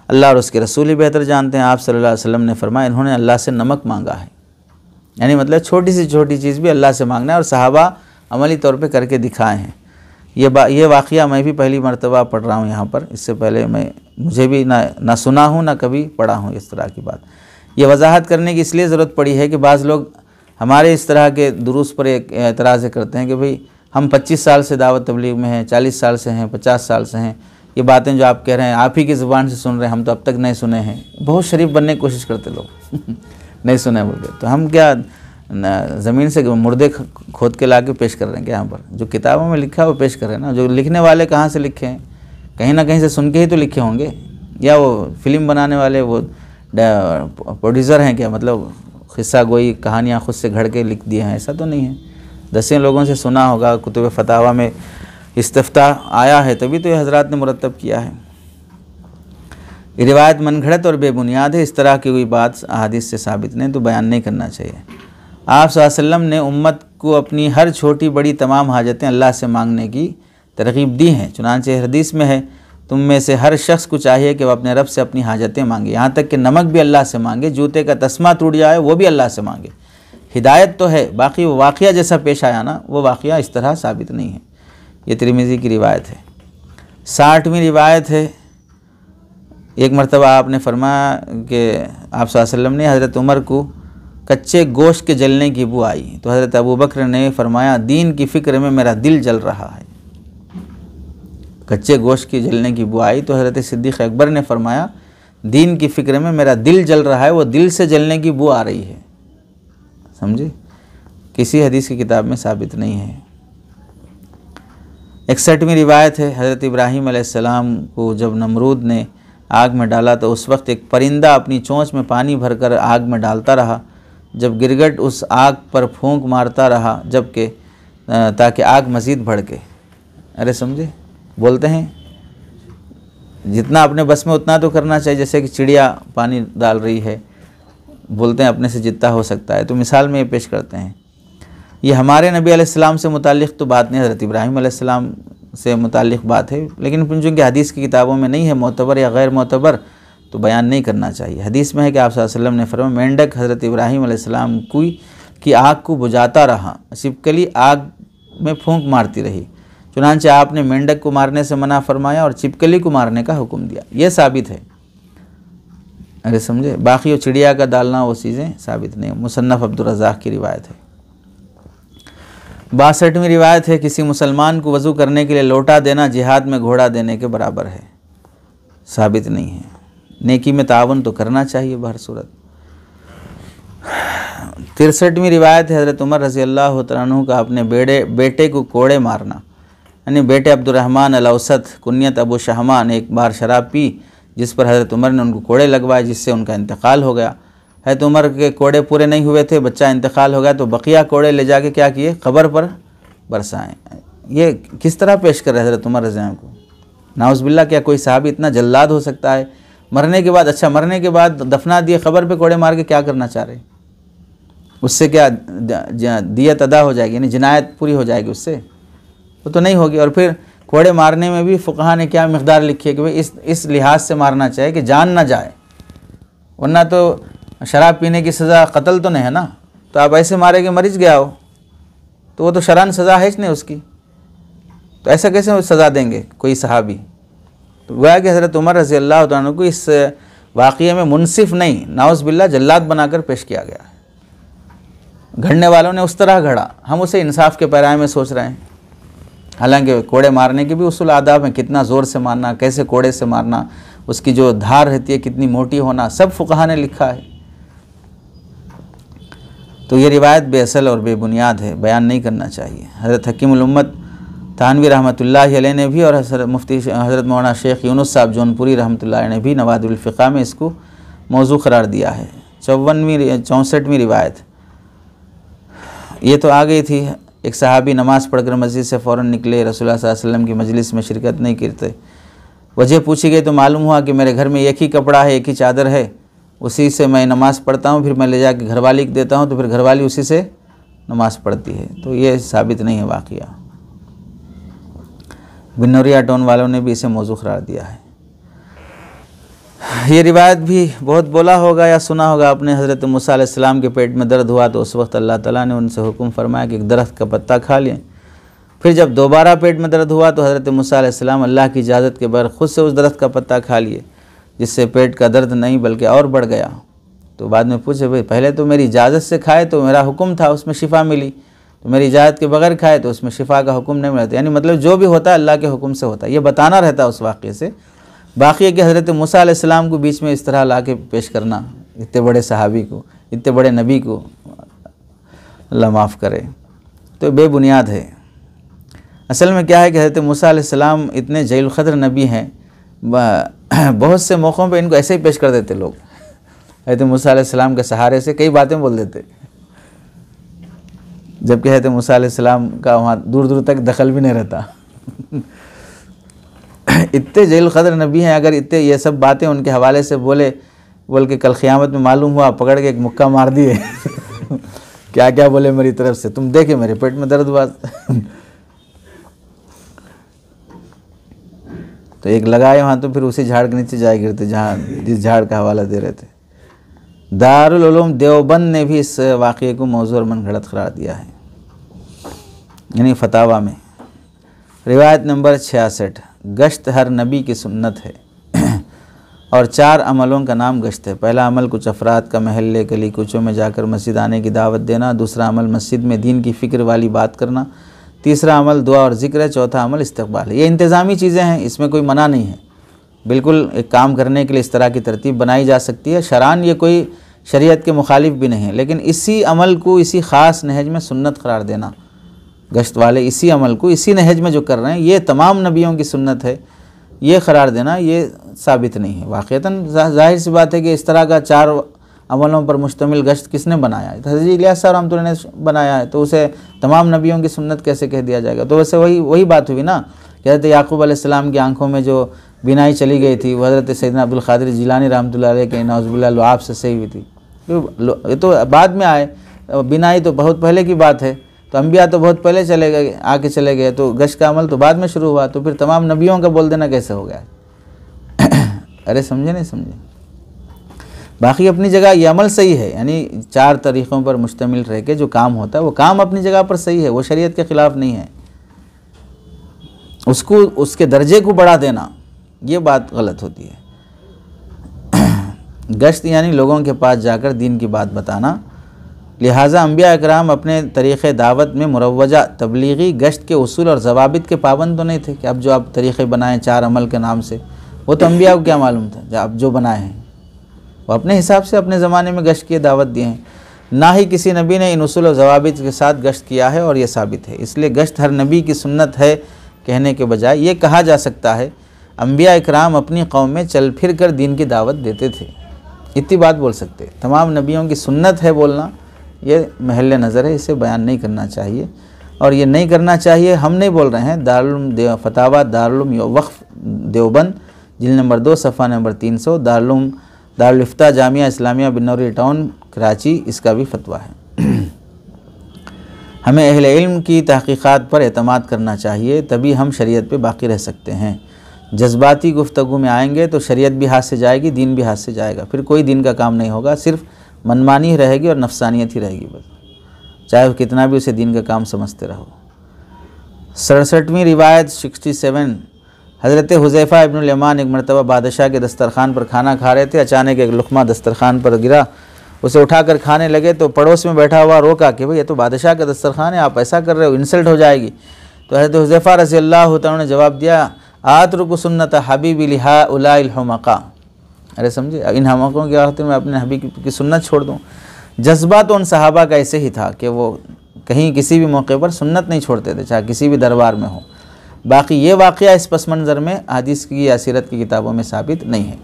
अल्लाह और उसके रसूल ही बेहतर जानते हैं। आप सल्लल्लाहु अलैहि वसल्लम ने फरमाया इन्होंने अल्लाह से नमक मांगा है। यानी मतलब छोटी सी छोटी चीज़ भी अल्लाह से मांगना है, और सहाबा अमली तौर पे करके दिखाए हैं। ये वाक़या मैं भी पहली मरतबा पढ़ रहा हूँ यहाँ पर, इससे पहले मुझे भी ना सुना हूँ ना कभी पढ़ा हूँ इस तरह की बात। ये वजाहत करने की इसलिए ज़रूरत पड़ी है कि बाज़ लोग हमारे इस तरह के दुरूस पर एक एतराज़ करते हैं कि भाई हम 25 साल से दावत तबलीग में हैं, 40 साल से हैं, 50 साल से हैं, ये बातें जो आप कह रहे हैं आप ही की ज़ुबान से सुन रहे हैं, हम तो अब तक नहीं सुने हैं। बहुत शरीफ बनने की कोशिश करते लोग नहीं सुने बोल के, तो हम क्या ज़मीन से मुर्दे खोद के ला के पेश कर रहे हैं क्या? यहाँ पर जो किताबों में लिखा है वो पेश कर रहे हैं ना। जो लिखने वाले कहाँ से लिखे हैं? कहीं ना कहीं से सुन के ही तो लिखे होंगे, या वो फिल्म बनाने वाले वो प्रोड्यूसर हैं क्या? मतलब क़िस्सा गोई कहानियाँ खुद से घड़ के लिख दिए हैं, ऐसा तो नहीं है। दसियों लोगों से सुना होगा, कुतुब फतावा में इस्तिफ्ता आया है, तभी तो ये हज़रात ने मुरतब किया है। ये रिवायत मनगढ़ंत और बेबुनियाद है। इस तरह की कोई बात अहादीस से साबित नहीं तो बयान नहीं करना चाहिए। आप सल्लल्लाहु अलैहि वसल्लम ने उम्मत को अपनी हर छोटी बड़ी तमाम हाजतें अल्लाह से मांगने की तरगीब दी हैं। चुनांचे हदीस में है तुम में से हर शख्स को चाहिए कि वह अपने रब से अपनी हाजतें मांगे, यहाँ तक कि नमक भी अल्लाह से मांगे, जूते का तस्मा टूट जाए वो भी अल्लाह से मांगे। हिदायत तो है, बाकी वो वाक़या जैसा पेश आया ना, वो वाक़या इस तरह साबित नहीं है। ये तिरमिज़ी की रिवायत है। 60वीं रिवायत है, एक मरतबा आपने फरमाया कि आप सल्लल्लाहु अलैहि वसल्लम ने हज़रत उमर को कच्चे गोश्त के जलने की बू आई, तो हज़रत अबू बकर ने फरमाया दीन की फ़िक्र में मेरा दिल जल रहा है। कच्चे गोश्त की जलने की बू आई तो हज़रत सिद्दीक़ अकबर ने फरमाया दीन की फ़िक्र में मेरा दिल जल रहा है, वो दिल से जलने की बू आ रही है। समझे? किसी हदीस की किताब में साबित नहीं है। 61वीं रिवायत है, हज़रत इब्राहीम अलैहिस्सलाम को जब नमरूद ने आग में डाला तो उस वक्त एक परिंदा अपनी चोंच में पानी भरकर आग में डालता रहा, जब गिरगट उस आग पर फूंक मारता रहा जबकि ताकि आग मज़ीद भड़के। अरे समझे? बोलते हैं जितना अपने बस में उतना तो करना चाहिए, जैसे कि चिड़िया पानी डाल रही है, बोलते हैं अपने से जितना हो सकता है। तो मिसाल में ये पेश करते हैं, ये हमारे नबी अलैहिस्सलाम से मुताल्लिक़ तो बात नहीं, हज़रत इब्राहीम अलैहिस्सलाम से मुताल्लिक़ बात है, लेकिन चूँकि हदीस की किताबों में नहीं है, मोतबर या गैर मोतबर, तो बयान नहीं करना चाहिए। हदीस में है कि आप सल्लल्लाहु अलैहि वसल्लम ने फरमाया मेंढक हज़रत इब्राहीम अलैहिस्सलाम कि आग को बुझाता रहा, छिपकली आग में फूंक मारती रही। चुनांचे आपने मेंढक को मारने से मना फरमाया और छिपकली को मारने का हुक्म दिया। ये साबित है। अरे समझे, बाकी वो चिड़िया का डालना वो चीज़ें साबित नहीं। मुसन्नफ़ अब्दुल रज़्ज़ाक़ की रिवायत है। 62वीं रिवायत है, किसी मुसलमान को वज़ू करने के लिए लोटा देना जिहाद में घोड़ा देने के बराबर है। साबित नहीं है। नेकी में तावन तो करना चाहिए बहर सूरत। 63वीं रिवायत है, हज़रत उमर रज़ी अल्लाह तआला अन्हु का अपने बेटे को कोड़े मारना। यानी बेटे अब्दुर्रहमान अल-औसत कुन्यत अबू शहमा ने एक बार शराब पी, जिस पर हज़रत उमर ने उनको कोड़े लगवाए, जिससे उनका इंतकाल हो गया। हज़रत उमर के कोड़े पूरे नहीं हुए थे, बच्चा इंतकाल हो गया, तो बकिया कोड़े ले जाके क्या किए, क़ब्र पर बरसाएँ। ये किस तरह पेश कर रहे हैं हज़रत उमर रज़ी अल्लाह को। नाउज़ुबिल्लाह, क्या कोई साहब इतना जल्लाद हो सकता है? मरने के बाद, अच्छा मरने के बाद दफना दिए, क़ब्र पे कोड़े मार के क्या करना चाह रहे? उससे क्या दियत अदा हो जाएगी, यानी जिनायत पूरी हो जाएगी उससे? वो तो नहीं होगी। और फिर कोड़े मारने में भी फ़ुक़हा ने क्या मिक़दार लिखी है कि भाई इस लिहाज से मारना चाहिए कि जान ना जाए, वरना तो शराब पीने की सज़ा कत्ल तो नहीं है ना। तो आप ऐसे मारे कि मरीज गया हो, तो वो तो शरान सज़ा है नहीं उसकी, तो ऐसा कैसे सज़ा देंगे कोई सहाबी? तो गोया कि हज़रत उमर रज़ी अल्लाह तआला को इस वाक़ये में मुनसिफ़ नहीं, नाउज़ बिल्लाह जल्लाद बनाकर पेश किया गया है। घड़ने वालों ने उस तरह घड़ा, हम उसे इंसाफ के पैराए में सोच रहे हैं। हालांकि कोड़े मारने के भी उसूल आदाब हैं, कितना ज़ोर से मारना, कैसे कोड़े से मारना, उसकी जो धार रहती है कितनी मोटी होना, सब फ़ुक़हा ने लिखा है। तो ये रिवायत बेअसल और बेबुनियाद है, बयान नहीं करना चाहिए। हज़रत हकीमुल उम्मत थानवी रहमतुल्लाहि अलैह ने भी और मुफ्ती हज़रत मौलाना शेख यूनुस साहब जौनपुरी रहमतुल्लाहि ने भी नवादिउल फ़िक़्ह में इसको मौजू करार दिया है। 64वीं रिवायत ये तो आ गई थी। एक सहाबी नमाज़ पढ़कर मस्जिद से फ़ौरन निकले, रसूलुल्लाह सल्लल्लाहु अलैहि वसल्लम की मजलिस में शिरकत नहीं करते। वजह पूछी गई तो मालूम हुआ कि मेरे घर में एक ही कपड़ा है, एक ही चादर है, उसी से मैं नमाज़ पढ़ता हूँ, फिर मैं ले जाकर घरवाली को देता हूँ, तो फिर घरवाली उसी से नमाज़ पढ़ती है। तो ये साबित नहीं है वाक़या। बिन्नौरिया टाउन वालों ने भी इसे मौजू करार दिया है। ये रिवायत भी बहुत बोला होगा या सुना होगा आपने। हज़रत मूसा अलैहिस्सलाम के पेट में दर्द हुआ तो उस वक्त अल्लाह ताला ने उनसे हुक्म फरमाया कि एक दरख्त का पत्ता खा लें। फिर जब दोबारा पेट में दर्द हुआ तो हज़रत मूसा अलैहिस्सलाम अल्लाह की इजाज़त के बगैर ख़ुद से उस दरख्त का पत्ता खा लिए, जिससे पेट का दर्द नहीं बल्कि और बढ़ गया। तो बाद में पूछे, भाई पहले तो मेरी इजाज़त से खाए तो मेरा हुक्म था, उसमें शिफा मिली, तो मेरी इजाज़त के बगैर खाए तो उसमें शिफा का हुक्म नहीं मिलता। यानी मतलब जो भी होता है अल्लाह के हुक्म से होता है, ये बताना रहता है उस वाक़े से। बाकी है कि हज़रत मूसा अलैहिस्सलाम को बीच में इस तरह ला के पेश करना, इतने बड़े सहाबी को, इतने बड़े नबी को, अल्लाह माफ़ करे, तो बेबुनियाद है। असल में क्या है कि हज़रत मूसा अलैहिस्सलाम इतने जलील क़द्र नबी हैं, बहुत से मौक़ों पे इनको ऐसे ही पेश कर देते लोग। हज़रत मूसा अलैहिस्सलाम के सहारे से कई बातें बोल देते, जबकि हज़रत मूसा अलैहिस्सलाम का वहाँ दूर दूर तक दखल भी नहीं रहता। इतने जलील क़द्र नबी हैं, अगर इतने ये सब बातें उनके हवाले से बोल के कल क़यामत में मालूम हुआ, पकड़ के एक मुक्का मार दिए क्या क्या बोले मेरी तरफ से, तुम देखे मेरे पेट में दर्द हुआ तो एक लगाए वहाँ, तो फिर उसी झाड़ के नीचे जाए गिरते जहाँ जिस झाड़ का हवाला दे रहे थे। दारुल उलूम देवबंद ने भी इस वाक़े को मौज़ू और मनगढ़ंत करार दिया है, यानी फतावा में। रिवायत नंबर 66, गश्त हर नबी की सुन्नत है और 4 अमलों का नाम गश्त है। पहला अमल कुछ अफराद का महल्ले गली कूचों में जाकर मस्जिद आने की दावत देना। दूसरा अमल मस्जिद में दीन की फ़िक्र वाली बात करना। तीसरा अमल दुआ और ज़िक्र है। चौथा अमल इस्तक़बाल है। ये इंतज़ामी चीज़ें हैं, इसमें कोई मना नहीं है। बिल्कुल एक काम करने के लिए इस तरह की तरतीब बनाई जा सकती है। शरान ये कोई शरीयत के मुखालिफ भी नहीं है, लेकिन इसी अमल को इसी ख़ास नहज में सुन्नत करार देना, गश्त वाले इसी अमल को इसी नहज में जो कर रहे हैं ये तमाम नबियों की सुन्नत है, ये करार देना ये साबित नहीं है। वाक़तन ज़ाहिर सी बात है कि इस तरह का 4 अमलों पर मुश्तमिल गश्त किसने बनाया है? हज़रत इलियास साहब रहमतुल्लाह ने बनाया है, तो उसे तमाम नबियों की सुन्नत कैसे कह दिया जाएगा? तो वैसे वही बात हुई ना कि हज़रत याकूब अलैहिस्सलाम की आंखों में जो बिनाई चली गई थी वो हज़रत सैयदना अब्दुल क़ादिर जिलानी रहमतुल्लाह अलैह के नाउज़ुबिल्लाह लुआब से सही हुई थी। ये तो बाद में आए, बिनाई तो बहुत पहले की बात है। तो अम्बिया तो बहुत पहले चले गए, तो गश्त का अमल तो बाद में शुरू हुआ, तो फिर तमाम नबियों का बोल देना कैसे हो गया? अरे समझे नहीं समझे? बाकी अपनी जगह ये अमल सही है, यानी 4 तरीक़ों पर मुश्तमिल रह के जो काम होता है वो काम अपनी जगह पर सही है, वो शरीयत के ख़िलाफ़ नहीं है। उसको उसके दर्जे को बढ़ा देना ये बात गलत होती है। गश्त यानी लोगों के पास जाकर दीन की बात बताना। लिहाजा अंबिया इकराम अपने तरीक़े दावत में मुरव्वजा तबलीगी गश्त के उसूल और ज़वाबित के पाबंद तो नहीं थे कि अब जो आप तरीक़े बनाएं 4 अमल के नाम से, वो तो अंबिया को क्या मालूम था जो आप जो बनाए हैं। वो अपने हिसाब से अपने ज़माने में गश्त की दावत दिए हैं। ना ही किसी नबी ने इन उसूल और ज़वाबित के साथ गश्त किया है और ये साबित है। इसलिए गश्त हर नबी की सुन्नत है कहने के बजाय ये कहा जा सकता है अंबिया इकराम अपनी कौम में चल फिर कर दीन की दावत देते थे। इतनी बात बोल सकते। तमाम नबियों की सुन्नत है बोलना ये महल नज़र है, इसे बयान नहीं करना चाहिए। और ये नहीं करना चाहिए, हम नहीं बोल रहे हैं। दारुल फतावा दारुल वक्फ देवबंद जिल्द नंबर 2 सफ़ा नंबर 300, दारुल इफ्ता जामिया इस्लामिया बिन्नौरी टाउन कराची, इसका भी फतवा है। हमें अहले इल्म की तहक़ीक़ात पर एतमाद करना चाहिए, तभी हम शरीयत पे बाकी रह सकते हैं। जज्बाती गुफ्तगू में आएंगे तो शरीयत भी हाथ से जाएगी, दीन भी हाथ से जाएगा, फिर कोई दीन का काम नहीं होगा, सिर्फ मनमानी ही रहेगी और नफसानियत ही रहेगी बस, चाहे कितना भी उसे दीन का काम समझते रहो। 67वीं रिवायत 67, हज़रत हुज़ैफ़ा इब्नुल यमान एक मरतबा बादशाह के दस्तरखान पर खाना खा रहे थे। अचानक एक लुक़मा दस्तरखान पर गिरा, उसे उठाकर खाने लगे तो पड़ोस में बैठा हुआ रोका कि भाई ये तो बादशाह का दस्तरखान है, आप ऐसा कर रहे हो, इंसल्ट हो जाएगी। तो हज़रत हुज़ैफ़ा रज़ियल्लाहु तआला ने जवाब दिया, आतरुकु सुन्नत हबीबी लिहाउलाइल हुमक़ा, अरे समझे, इन हमकों के आखिर में अपने हबीब की सुन्नत छोड़ दूँ। जज्बा तो उन सहाबा का ऐसे ही था कि वो कहीं किसी भी मौके पर सुन्नत नहीं छोड़ते थे, चाहे किसी भी दरबार में हो। बाकी ये वाक़या इस पस मंज़र में हदीस की या सीरत की किताबों में साबित नहीं है।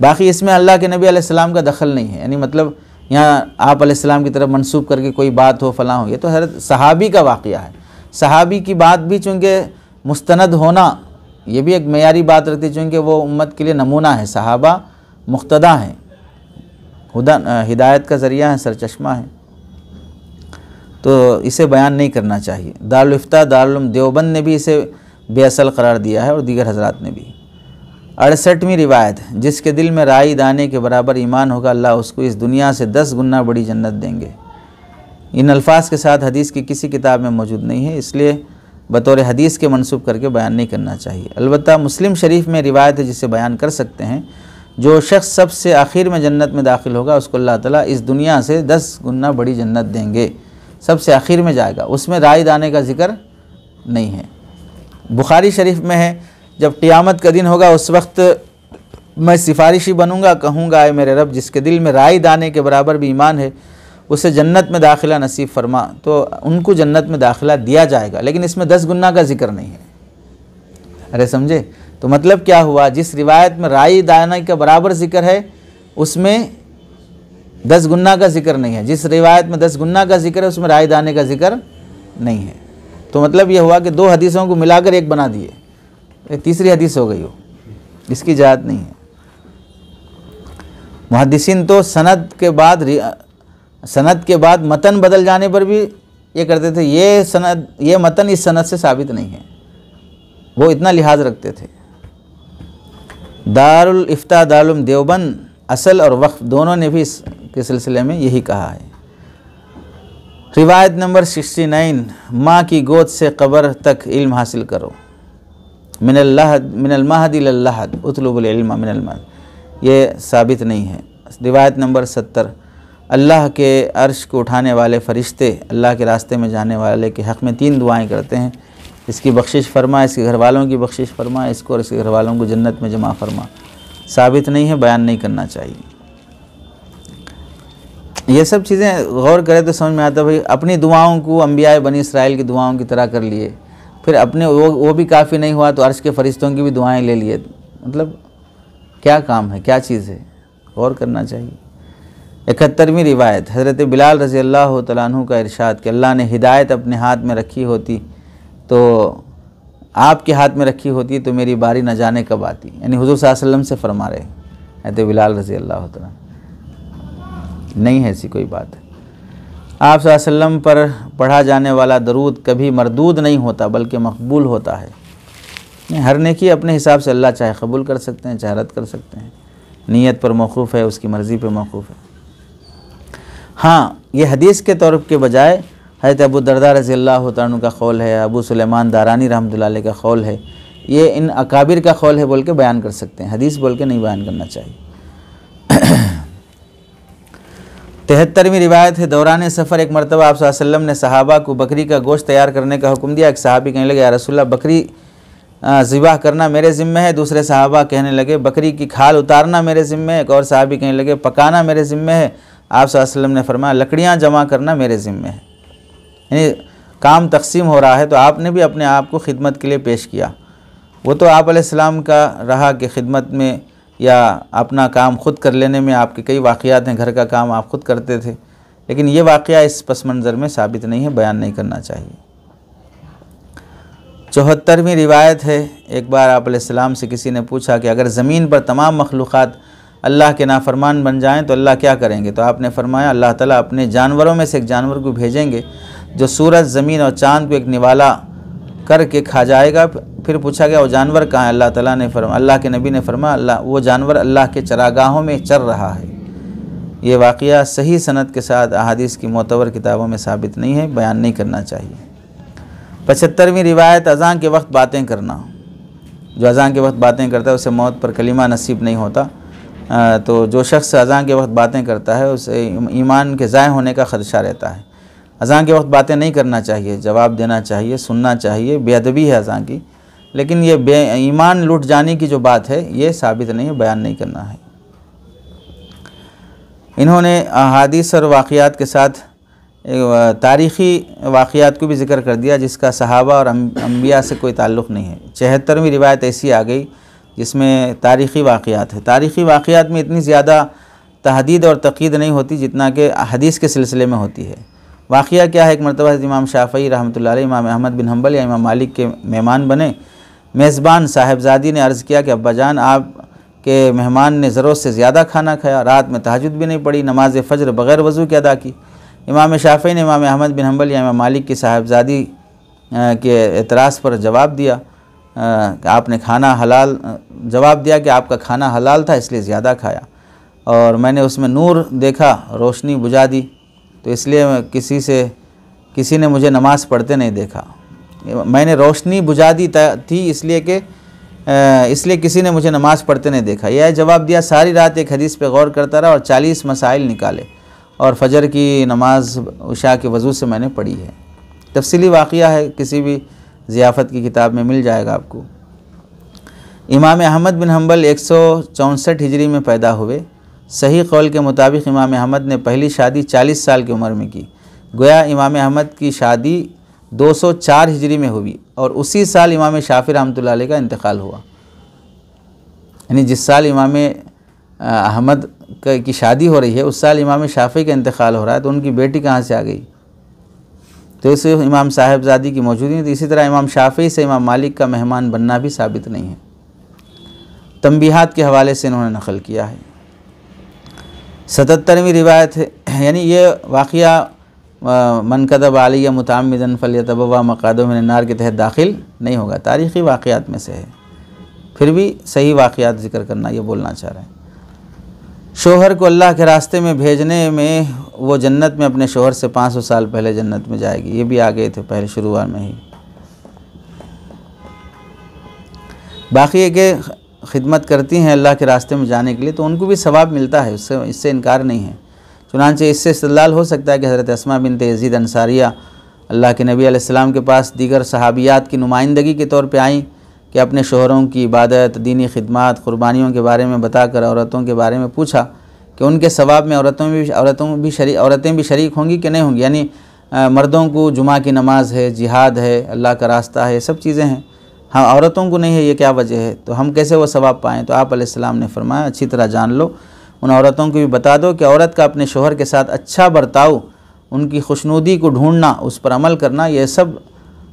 बाकी इसमें अल्लाह के नबी अलैहिस्सलाम का दखल नहीं है, यानी मतलब यहाँ आप अलैहिस्सलाम की तरफ मंसूब करके कोई बात हो फलां हो, ये तो हज़रत सहाबी का वाक़या है। सहाबी की बात भी चूँकि मुस्तनद होना ये भी एक मेयारी बात रहती है, चूँकि वो उम्मत के लिए नमूना है। सहाबा मुक्तदा हैं, हुदा हिदायत का ज़रिया है, सरचश्मा है, तो इसे बयान नहीं करना चाहिए। दारुल इफ्ता दारुल देवबंद ने भी इसे बेअसल करार दिया है और दीगर हजरात ने भी। 68वीं रिवायत, जिसके दिल में राई दाने के बराबर ईमान होगा, अल्लाह उसको इस दुनिया से 10 गुना बड़ी जन्नत देंगे। इन अल्फाज के साथ हदीस की किसी किताब में मौजूद नहीं है, इसलिए बतौर हदीस के मंसूब करके बयान नहीं करना चाहिए। अलबत्ता मुस्लिम शरीफ में रिवायत है जिसे बयान कर सकते हैं, जो शख्स सबसे आखिर में जन्नत में दाखिल होगा उसको अल्लाह ताला इस दुनिया से 10 गुना बड़ी जन्नत देंगे। सबसे आखिर में जाएगा, उसमें राय दाने का जिक्र नहीं है। बुखारी शरीफ में है, जब क़ियामत का दिन होगा उस वक्त मैं सिफारिशी बनूंगा, कहूँगा आए मेरे रब, जिसके दिल में राय दाने के बराबर भी ईमान है उसे जन्नत में दाखिला नसीब फरमा, तो उनको जन्नत में दाखिला दिया जाएगा। लेकिन इसमें 10 गुना का जिक्र नहीं है। अरे समझे, तो मतलब क्या हुआ, जिस रिवायत में राई दाना के बराबर जिक्र है उसमें 10 गुना का जिक्र नहीं है, जिस रिवायत में 10 गुना का जिक्र है उसमें राई दाने का जिक्र नहीं है। तो मतलब यह हुआ कि 2 हदीसों को मिलाकर एक बना दिए, एक तीसरी हदीस हो गई हो, इसकी इजाज़त नहीं है। मुहद्दिसीन तो सनद के बाद मतन बदल जाने पर भी ये करते थे, ये मतन इस सनद से साबित नहीं है, वो इतना लिहाज रखते थे। दारुल इफ्ता दारुल देवबंद असल और वक्फ दोनों ने भी इसके सिलसिले में यही कहा है। रिवायत नंबर 69, माँ की गोद से कब्र तक इल्म हासिल करो, मिनल महदी इलल लहद उतलुबुल इल्म मिनल महद, ये साबित नहीं है। रिवायत नंबर 70, अल्लाह के अर्श को उठाने वाले फ़रिश्ते अल्लाह के रास्ते में जाने वाले के हक़ में 3 दुआएं करते हैं, इसकी बख्शिश फरमा, इसके घर वालों की बख्शिश फरमा, इसको और इसके घर वालों को जन्नत में जमा फरमा। साबित नहीं है, बयान नहीं करना चाहिए। ये सब चीज़ें गौर करें तो समझ में आता है, भाई अपनी दुआओं को अंबिया बनी इसराइल की दुआओं की तरह कर लिए, फिर अपने वो भी काफ़ी नहीं हुआ तो अर्श के फ़रिश्तों की भी दुआएं ले लिए। मतलब क्या काम है, क्या चीज़ है, गौर करना चाहिए। 71वीं रिवायत, हज़रत बिलाल रज़ी अल्लाह तआला अन्हु का इरशाद कि अल्लाह ने हिदायत अपने हाथ में रखी होती तो आपके हाथ में रखी होती तो मेरी बारी न जाने कब आती, यानी हुज़ूर सल्लल्लाहु अलैहि वसल्लम से फरमा रहे हज़रत बिलाल रज़ी अल्लाह तआला। नहीं है ऐसी कोई बात। आप सल्लल्लाहु अलैहि वसल्लम पर पढ़ा जाने वाला दरूद कभी मरदूद नहीं होता बल्कि मकबूल होता है। हर नेकी अपने हिसाब से अल्लाह चाहे कबूल कर सकते हैं चाहे रद्द कर सकते हैं। नीयत पर मौकूफ़ है, उसकी मर्ज़ी पर मौकूफ़ है। हाँ, ये हदीस के तौर के बजाय हज़रत अबू दरदा रज़ी अल्लाह तआला अन्हु का कौल है, अबू सुलेमान दारानी रहमतुल्लाह अलैह का कौल है, ये इन अकाबिर का कौल है बोल के बयान कर सकते हैं, हदीस बोल के नहीं बयान करना चाहिए। 73वीं रिवायत है, दौरान सफ़र एक मरतबा आप सल्लल्लाहु अलैहि वसल्लम ने सहाबा को बकरी का गोश्त तैयार करने का हुक्म दिया। एक सहाबी कहने लगे, या रसूलल्लाह बकरी ज़िबाह करना मेरे ज़िम्मे है। दूसरे सहाबा कहने लगे, बकरी की खाल उतारना मेरे ज़िम्मे है। एक और सहाबी कहने लगे, पकाना मेरे ज़िम्मे है। आप सल्लल्लाहु अलैहि वसल्लम ने फरमाया, लकड़ियाँ जमा करना मेरे ज़िम्मे है। यानी काम तकसीम हो रहा है तो आपने भी अपने आप को खिदमत के लिए पेश किया। वो तो आप अलैहिस्सलाम का रहा कि खिदमत में या अपना काम ख़ुद कर लेने में आपके कई वाक़यात हैं, घर का काम आप ख़ुद करते थे, लेकिन ये वाक़या इस पस मंज़र में साबित नहीं है, बयान नहीं करना चाहिए। 74वीं रिवायत है, एक बार आप अलैहिस्सलाम से किसी ने पूछा कि अगर ज़मीन पर तमाम मखलूक़ात अल्लाह के नाफरमान बन जाएं तो अल्लाह क्या करेंगे? तो आपने फरमाया, अल्लाह ताला अपने जानवरों में से एक जानवर को भेजेंगे जो सूरज, ज़मीन और चाँद को एक निवाला करके खा जाएगा। फिर पूछा गया, वो जानवर कहाँ है? अल्लाह के नबी ने फरमाया, वो जानवर अल्लाह के चरागाहों में चर रहा है। ये वाक़या सही सनद के साथ अहादीस की मोतबर किताबों में साबित नहीं है, बयान नहीं करना चाहिए। 75वीं रिवायत, अज़ान के वक्त बातें करना। जो अज़ान के वक्त बातें करता है उसे मौत पर कलीमा नसीब नहीं होता। तो जो शख्स अज़ान के वक्त बातें करता है उसे ईमान के ज़ाय होने का ख़दशा रहता है। अज़ान के वक्त बातें नहीं करना चाहिए, जवाब देना चाहिए, सुनना चाहिए, बेअदबी है अज़ान की, लेकिन ये ईमान लुट जाने की जो बात है ये साबित नहीं है, बयान नहीं करना है। इन्होंने अहादीस और वाक़यात के साथ तारीख़ी वाक़यात को भी ज़िक्र कर दिया जिसका सहाबा और अंबिया से कोई ताल्लुक़ नहीं है। 76वीं रिवायत ऐसी आ गई जिसमें तारीख़ी वाक़यात है। तारीख़ी वाक़यात में इतनी ज़्यादा तहदीद और तक़ीद नहीं होती जितना कि हदीस के सिलसिले में होती है। वाक़या क्या है, एक मरतबा इमाम शाफ़ई रहमतुल्लाह अलैह इमाम अहमद बिन हम्बल या इमाम मालिक के मेहमान बने। मेज़बान साहिबजादी ने अर्ज़ किया कि अब्बाजान, आप के मेहमान ने ज़रूरत से ज़्यादा खाना खाया, रात में तहज्जुद भी नहीं पड़ी, नमाज फ़ज्र बग़ैर वज़ू के अदा की। इमाम शाफ़ई ने इमाम अहमद बिन हम्बल या इमाम मालिक की साहिबजादी के एतराज़ पर जवाब दिया कि आपने खाना हलाल, जवाब दिया कि आपका खाना हलाल था इसलिए ज़्यादा खाया, और मैंने उसमें नूर देखा, रोशनी बुझा दी, तो इसलिए किसी ने मुझे नमाज़ पढ़ते नहीं देखा। मैंने रोशनी बुझा दी थी इसलिए किसी ने मुझे नमाज़ पढ़ते नहीं देखा। यह जवाब दिया। सारी रात एक हदीस पे गौर करता रहा और 40 मसाइल निकाले और फजर की नमाज उशा के वज़ू से मैंने पढ़ी है। तफसीली वाक़या है, किसी भी ज़ियाफ़त की किताब में मिल जाएगा आपको। इमाम अहमद बिन हम्बल 164 हिजरी में पैदा हुए। सही कौल के मुताबिक इमाम अहमद ने पहली शादी 40 साल की उम्र में की। गोया इमाम अहमद की शादी 204 हिजरी में हुई और उसी साल इमाम शाफ़ी रहमतुल्लाह अलैह का इंतकाल हुआ। यानी जिस साल इमाम अहमद की शादी हो रही है उस साल इमाम शाफ़ी का इंतकाल हो रहा है, तो उनकी बेटी कहाँ से आ गई? तो इस इमाम साहिबजादी की मौजूदगी नहीं थी। इसी तरह इमाम शाफ़ी से इमाम मालिक का मेहमान बनना भी साबित नहीं है। तंबीहात के हवाले से इन्होंने नकल किया है। 77वीं रिवायत है, यानी ये वाक़या मन कदब अलैया मुतअम्मिदन फल्यतबव्वा मक़अदहु मिनन नार के तहत दाखिल नहीं होगा, तारीख़ी वाक़यात में से है, फिर भी सही वाक़यात ज़िक्र करना ये बोलना चाह रहे हैं। शोहर को अल्लाह के रास्ते में भेजने में वो जन्नत में अपने शोहर से 500 साल पहले जन्नत में जाएगी, ये भी आ गए थे पहले शुरुआत में ही। बाकी है कि खिदमत करती हैं अल्लाह के रास्ते में जाने के लिए तो उनको भी सवाब मिलता है, इससे इनकार नहीं है। चुनांचे इससे इस्तेदलाल हो सकता है कि हज़रत अस्मा बिन्त यज़ीद अंसारिया अल्लाह के नबी अलैहिस्सलाम के पास दीगर सहाबियात की नुमाइंदगी के तौर पे आईं कि अपने शोहरों की इबादत, दीनी खिदमत, क़ुरबानियों के बारे में बताकर औरतों के बारे में पूछा कि उनके सवाब में औरतें भी शरीक होंगी कि नहीं होंगी। यानी मर्दों को जुमा की नमाज है, जिहाद है, अल्लाह का रास्ता है, सब चीज़ें हैं, हाँ औरतों को नहीं है, ये क्या वजह है? तो हम कैसे वो सवाब पाएँ? तो आप अलैहिस्सलाम ने फरमाया, अच्छी तरह जान लो, उन औरतों को भी बता दो कि औरत का अपने शोहर के साथ अच्छा बर्ताव, उनकी खुशनुदी को ढूंढना, उस पर अमल करना, ये सब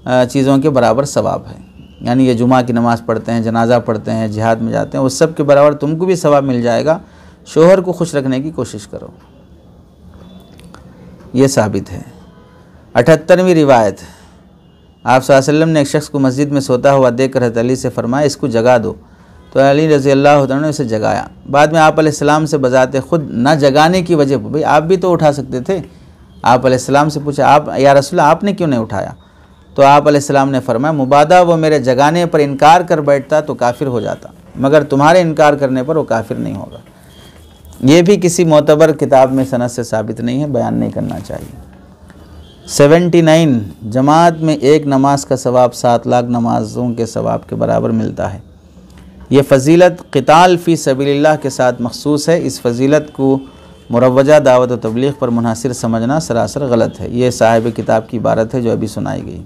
चीज़ों के बराबर सवाब है। यानी ये जुमा की नमाज़ पढ़ते हैं, जनाजा पढ़ते हैं, जिहाद में जाते हैं, उस सब के बराबर तुमको भी सवाब मिल जाएगा। शोहर को खुश रखने की कोशिश करो, ये साबित है। 78वीं रिवायत, आप सल्लल्लाहु अलैहि वसल्लम ने एक शख्स को मस्जिद में सोता हुआ देखकर हज़रत अली से फरमाया, इसको जगा दो। तो अली रज़ी अल्लाह अन्हु ने उसे जगाया। बाद में आप अलैहिस्सलाम से बजाते खुद न जगाने की वजह पर, भाई आप भी तो उठा सकते थे। आप अलैहिस्सलाम से पूछा, आप या रसूलल्लाह आपने क्यों नहीं उठाया? तो आप अलैहिस्सलाम ने फरमाया, मुबादा वो मेरे जगाने पर इनकार कर बैठता तो काफिर हो जाता, मगर तुम्हारे इनकार करने पर वो काफिर नहीं होगा। ये भी किसी मोतबर किताब में सनद से साबित नहीं है, बयान नहीं करना चाहिए। 79 जमात में एक नमाज का सवाब 7 लाख नमाजों के सवाब के बराबर मिलता है। ये फ़जीलत क़िताल फ़ी सबीलिल्लाह के साथ मखसूस है। इस फ़जीलत को मुरव्वजा दावत व तबलीग़ पर मुनहसर समझना सरासर गलत है। ये साहिब किताब की इबारत है जो अभी सुनाई गई।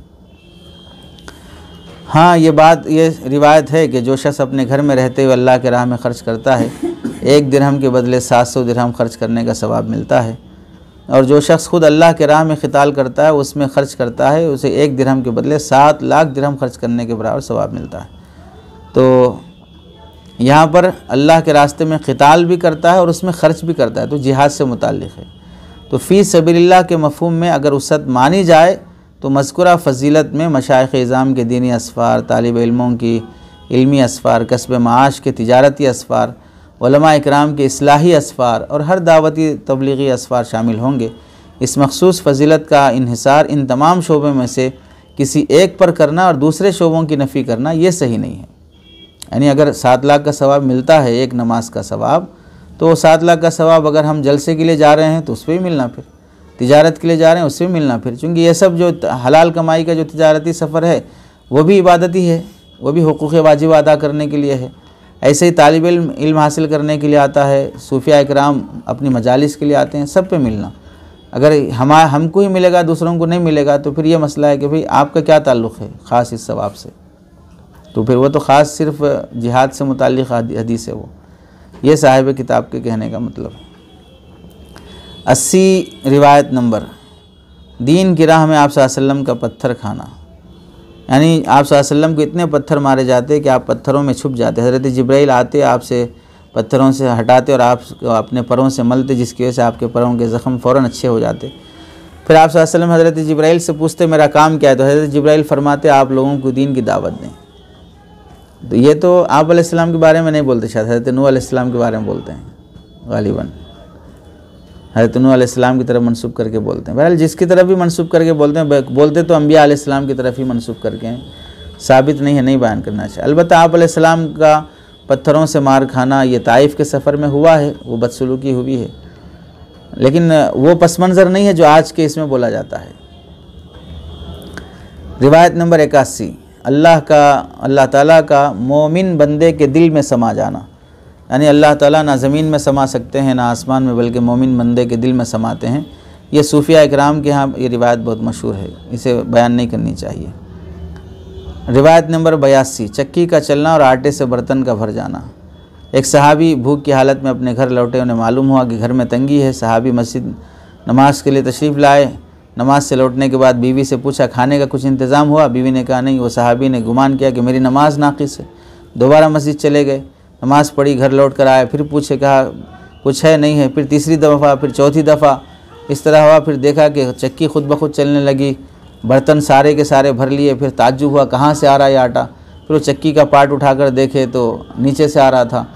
हाँ, ये रिवायत है कि जो शख्स अपने घर में रहते हुए अल्लाह के राह में ख़र्च करता है, 1 दिरहम के बदले 700 दिरहम खर्च करने का सवाब मिलता है। और जो शख्स खुद अल्लाह के राह में क़िताल करता है, उसमें ख़र्च करता है, उसे 1 दिरहम के बदले 7 लाख दिरहम खर्च करने के बराबर सवाब मिलता है। तो यहाँ पर अल्लाह के रास्ते में क़िताल भी करता है और उसमें ख़र्च भी करता है, तो जिहाद से मुताल्लिक़ है। तो फ़ी सबीलिल्लाह के मफ़हूम में अगर उसत मानी जाए तो मज़कूरा फ़जीलत में मशाइख़ इज़ाम के दीनी असफ़ार, तालिब इल्मों की इल्मी असफ़ार, कसब माश के तिजारती असफ़ार, उलमा इकराम के इस्लाही असफ़ार और हर दावती तबलीगी असफ़ार शामिल होंगे। इस मखसूस फ़जीलत का इन्हिसार इन तमाम शोबों में से किसी एक पर करना और दूसरे शोबों की नफ़ी करना ये सही नहीं है। यानी अगर 7 लाख का सवाब मिलता है एक नमाज का सवाब, तो 7 लाख का सवाब अगर हम जलसे के लिए जा रहे हैं तो उस पर भी मिलना, फिर तिजारत के लिए जा रहे हैं उससे भी मिलना, फिर चूँकि ये सब जो हलाल कमाई का जो तिजारती सफ़र है वो भी इबादत ही है, वो भी हुकूक़ वाजिब अदा करने के लिए है। ऐसे ही तालिब इल्म हासिल करने के लिए आता है, सूफिया इकराम अपनी मजालिस के लिए आते हैं, सब पे मिलना। अगर हमको ही मिलेगा दूसरों को नहीं मिलेगा तो फिर ये मसला है कि भाई आपका क्या ताल्लुक़ है ख़ास इस सवाब से, तो फिर वो तो ख़ास सिर्फ जिहाद से मुताल्लिक़ हदीस है वो। ये साहिब किताब के कहने का मतलब है। 80 रिवायत नंबर, दीन की राह में आप सल्लल्लाहु अलैहि वसल्लम का पत्थर खाना, यानी आप सल्लल्लाहु अलैहि वसल्लम को इतने पत्थर मारे जाते कि आप पत्थरों में छुप जाते। हज़रत जिब्राइल आते, आपसे पत्थरों से हटाते और आप अपने पैरों से मलते, जिसकी वजह से आपके पैरों के ज़ख्म फ़ौरन अच्छे हो जाते। फिर आप सल्लल्लाहु अलैहि वसल्लम हज़रत जिब्राइल से पूछते मेरा काम क्या है, तो हज़रत जिब्राइल फरमाते आप लोगों को दीन की दावत दें। तो ये तो आप अलैहिस्सलाम के बारे में नहीं बोलते, शायद हज़रत नूह अलैहिस्सलाम के बारे में बोलते हैं गालिबन, हज़रत नूह अलैहिस्सलाम की तरफ मंसूब करके बोलते हैं। बहरहाल जिसकी तरफ भी मंसूब करके बोलते तो अम्बिया अलैहिस्सलाम की तरफ ही मंसूब करके हैं, साबित नहीं है, नहीं बयान करना चाहिए। अलबत्ता आप अलैहिस्सलाम का पत्थरों से मार खाना ये ताइफ के सफ़र में हुआ है, वो बदसलूकी हुई है, लेकिन वो पस मंज़र नहीं है जो आज के इसमें बोला जाता है। रिवायत नंबर 81, अल्लाह ताला का मोमिन बंदे के दिल में समा जाना, यानी अल्लाह ताला ना ज़मीन में समा सकते हैं ना आसमान में, बल्कि मोमिन बंदे के दिल में समाते हैं। ये सूफिया इकराम के यहाँ ये रिवायत बहुत मशहूर है, इसे बयान नहीं करनी चाहिए। रिवायत नंबर 82, चक्की का चलना और आटे से बर्तन का भर जाना। एक सहाबी भूख की हालत में अपने घर लौटे, उन्हें मालूम हुआ कि घर में तंगी है। सहाबी मस्जिद नमाज के लिए तशरीफ़ लाए। नमाज से लौटने के बाद बीवी से पूछा खाने का कुछ इंतज़ाम हुआ? बीवी ने कहा नहीं। वो सहाबी ने गुमान किया कि मेरी नमाज नाक़िस है, दोबारा मस्जिद चले गए, नमाज़ पढ़ी, घर लौट कर आए, फिर पूछे, कहा कुछ है नहीं है, फिर तीसरी दफ़ा, फिर चौथी दफ़ा, इस तरह हुआ। फिर देखा कि चक्की खुद ब खुद चलने लगी, बर्तन सारे के सारे भर लिए। फिर ताज्जुब हुआ कहाँ से आ रहा है आटा। फिर वो चक्की का पार्ट उठाकर देखे तो नीचे से आ रहा था।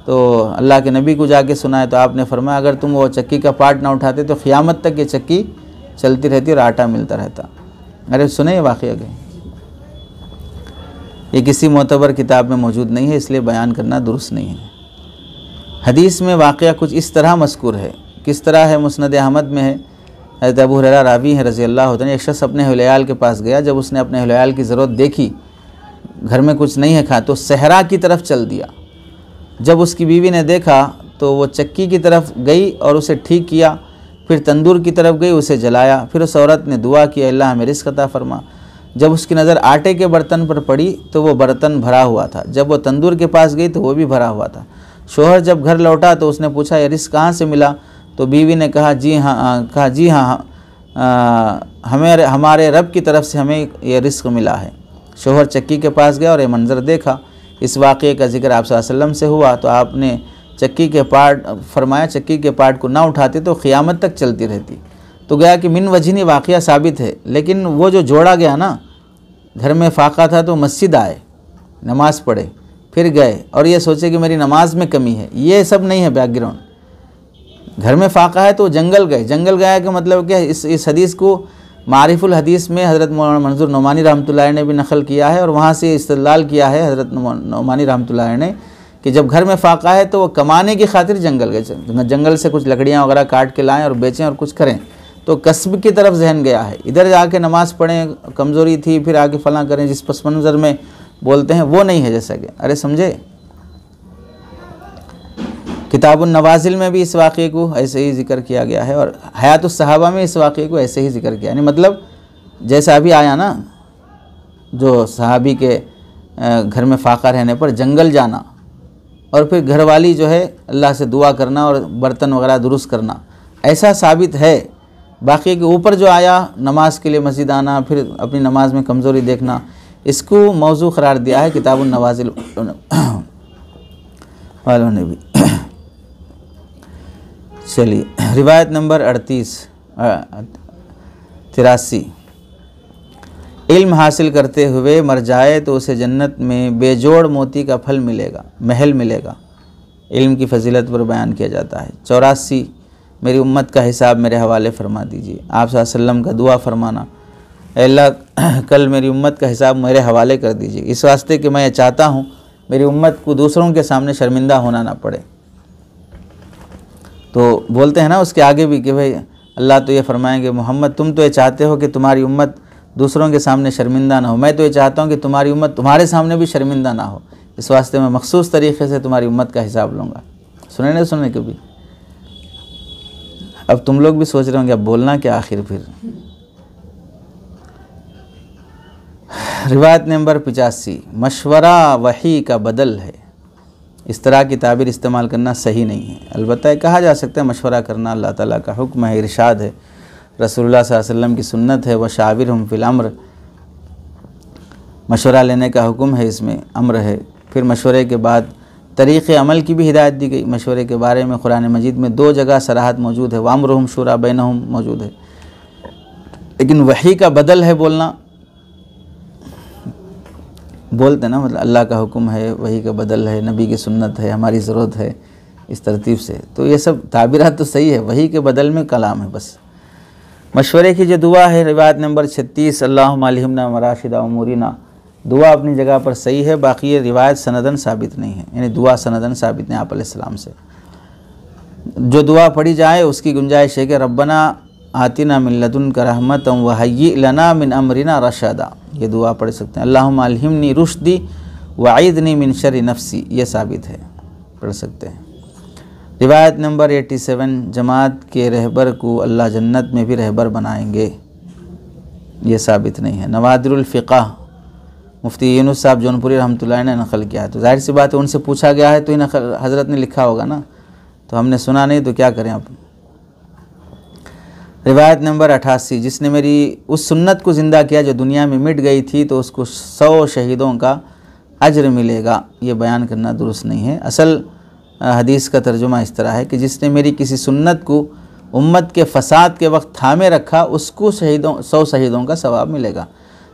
तो अल्लाह के नबी को जाके सुनाए तो आपने फरमाया अगर तुम वो चक्की का पार्ट ना उठाते तो क़यामत तक ये चक्की चलती रहती और आटा मिलता रहता। अरे सुने ये वाक़या के, ये किसी मोतबर किताब में मौजूद नहीं है, इसलिए बयान करना दुरुस्त नहीं है। हदीस में वाक़या कुछ इस तरह मज़कूर है, किस तरह है, मुस्नद अहमद में है। हज़रत अबू हुरैरा रावी हैं रज़ी अल्लाह अन्हु, एक शख्स अपने हुलैयाल के पास गया। जब उसने अपने हुलैयाल की ज़रूरत देखी, घर में कुछ नहीं है खा, तो सहरा की तरफ चल दिया। जब उसकी बीवी ने देखा तो वो चक्की की तरफ गई और उसे ठीक किया, फिर तंदूर की तरफ गई, उसे जलाया। फिर उस औरत ने दुआ की, अल्लाह हमें रिज़्क़ अता फरमा। जब उसकी नज़र आटे के बर्तन पर पड़ी तो वो बर्तन भरा हुआ था। जब वो तंदूर के पास गई तो वो भी भरा हुआ था। शोहर जब घर लौटा तो उसने पूछा ये रिज़्क़ कहाँ से मिला? तो बीवी ने कहा जी हाँ, हमें हमारे रब की तरफ से हमें ये रिज़्क़ मिला है। शोहर चक्की के पास गया और ये मंज़र देखा। इस वाक़े का जिक्र आप सल्लल्लाहु अलैहि वसल्लम से हुआ तो आपने चक्की के पार्ट फरमाया चक्की के पार्ट को ना उठाते तो क़यामत तक चलती रहती। तो गया कि मिन वजनी वाक़या साबित है, लेकिन वो जो जोड़ा गया ना, घर में फ़ाक़ा था तो मस्जिद आए, नमाज़ पढ़े, फिर गए और ये सोचे कि मेरी नमाज में कमी है, ये सब नहीं है बैकग्राउंड। घर में फाका है तो जंगल गए, जंगल गया का मतलब क्या है, इस हदीस को मारिफुल हदीस में हज़रत मौलाना मंजूर नोमानी रहमतुल्लाह अलैह ने भी नकल किया है और वहाँ से इस्तेदलाल किया है हज़रत नोमानी रहमतुल्लाह अलैह ने कि जब घर में फाका है तो वो कमाने की खातिर जंगल गए, जंगल से कुछ लकड़ियाँ वगैरह काट के लाएँ और बेचें और कुछ करें, तो कस्ब की तरफ जहन गया है। इधर जाके नमाज़ पढ़ें, कमज़ोरी थी, फिर आके फलां करें, जिस पस मंज़र में बोलते हैं वो नहीं है। जैसा कि अरे समझे, किताबुन नवाजिल में भी इस वाक़े को ऐसे ही ज़िक्र किया गया है और हयातुस सहाबा में इस वाक़े को ऐसे ही ज़िक्र किया, यानी मतलब जैसा अभी आया ना, जो सहाबी के घर में फाका रहने पर जंगल जाना और फिर घरवाली जो है अल्लाह से दुआ करना और बर्तन वगैरह दुरुस्त करना, ऐसा साबित है। बाकी के ऊपर जो आया नमाज के लिए मस्जिद आना, फिर अपनी नमाज में कमज़ोरी देखना, इसको मौजू करार दिया है किताबुन नवाजिल वालों ने भी। चलिए, रिवायत नंबर 83 इल्म हासिल करते हुए मर जाए तो उसे जन्नत में बेजोड़ मोती का फल मिलेगा, महल मिलेगा। इल्म की फजीलत पर बयान किया जाता है। 84 मेरी उम्मत का हिसाब मेरे हवाले फरमा दीजिए। आप सल्लल्लाहु अलैहि वसल्लम का दुआ फरमाना, अल्लाह कल मेरी उम्मत का हिसाब मेरे हवाले कर दीजिए, इस वास्ते कि मैं चाहता हूँ मेरी उम्मत को दूसरों के सामने शर्मिंदा होना ना पड़े। तो बोलते हैं ना उसके आगे भी कि भाई अल्लाह तो ये फरमाएंगे, मोहम्मद तुम तो ये चाहते हो कि तुम्हारी उम्मत दूसरों के सामने शर्मिंदा ना हो, मैं तो ये चाहता हूँ कि तुम्हारी उम्मत तुम्हारे सामने भी शर्मिंदा ना हो, इस वास्ते मैं मखसूस तरीक़े से तुम्हारी उम्मत का हिसाब लूँगा। सुने नहीं सुने कभी? अब तुम लोग भी सोच रहे होंगे अब बोलना क्या आखिर फिर। रिवायत नंबर 85 मशवरा वही का बदल है। इस तरह की ताबीर इस्तेमाल करना सही नहीं है। अलबत्ता कहा जा सकता है मशवरा करना अल्लाह ताला का हुक्म है, इरशाद है, रसूलुल्लाह सल्लल्लाहु अलैहि वसल्लम की सुन्नत है। व शाविरहुम फिल अम्र, मशवरा लेने का हुक्म है, इसमें अम्र है। फिर मशवरे के बाद तरीक़े अमल की भी हिदायत दी गई। मशवरे के बारे में कुरान मजीद में 2 जगह सराहत मौजूद है, वामरुहुम शुरा बैनहुम मौजूद है। लेकिन वही का बदल है बोलना, बोलते ना मतलब अल्लाह का हुक्म है, वही का बदल है, नबी की सुन्नत है, हमारी ज़रूरत है, इस तरतीब से। तो ये सब ताबीरात तो सही है, वही के बदल में कलाम है बस। मशवरे की जो दुआ है रिवायत नंबर 36 अल्लाहुम्मा अल्हिमना मराशिदा उमूरिना, दुआ अपनी जगह पर सही है, बाकी ये रिवायत सनदन साबित नहीं है, यानी दुआ सनदन साबित नहीं आप अलैहिस्सलाम से। जो दुआ पढ़ी जाए उसकी गुंजाइश है कि रब्बना आतिना मिन लदुनका रहमतम व हय्यि लना मिन अमरिना रशदा, ये दुआ पढ़ सकते हैं। अल्लाहुम्मा अल्हिमनी रुश्दी व अईदनी मिन शर्रि नफ्सी, ये साबित है, पढ़ सकते हैं। रिवायत नंबर 87 जमात के रहबर को अल्लाह जन्नत में भी रहबर बनाएंगे, ये साबित नहीं है। नवादिरुल फ़िक़ह मुफ्ती यूनुस साहब जौनपुरी रहमतुल्लाह ने नकल किया है, तो जाहिर सी बात है उनसे पूछा गया है तो ही नकल हज़रत ने लिखा होगा ना, तो हमने सुना नहीं तो क्या करें आप। रिवायत नंबर 88 जिसने मेरी उस सुन्नत को ज़िंदा किया जो दुनिया में मिट गई थी तो उसको 100 शहीदों का अज्र मिलेगा, ये बयान करना दुरुस्त नहीं है। असल हदीस का तर्जुमा इस तरह है कि जिसने मेरी किसी सुन्नत को उम्मत के फसाद के वक्त थामे रखा उसको 100 शहीदों का सवाब मिलेगा।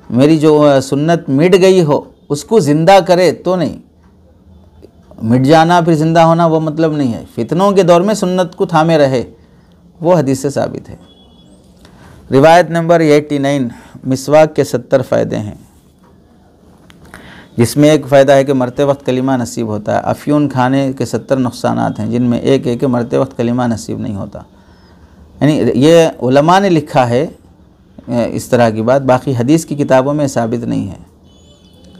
मेरी जो सुन्नत मिट गई हो उसको ज़िंदा करे तो नहीं, मिट जाना फिर ज़िंदा होना वो मतलब नहीं है। फितनों के दौर में सुन्नत को थामे रहे, वो हदीस से साबित है। रिवायत नंबर 89 मिसवाक के 70 फ़ायदे हैं, जिसमें एक फ़ायदा है कि मरते वक्त कलिमा नसीब होता है। अफ़यून खाने के 70 नुकसानात हैं, जिनमें एक है कि मरते वक्त कलिमा नसीब नहीं होता। यानी ये उलमा ने लिखा है इस तरह की बात, बाकी हदीस की किताबों में साबित नहीं है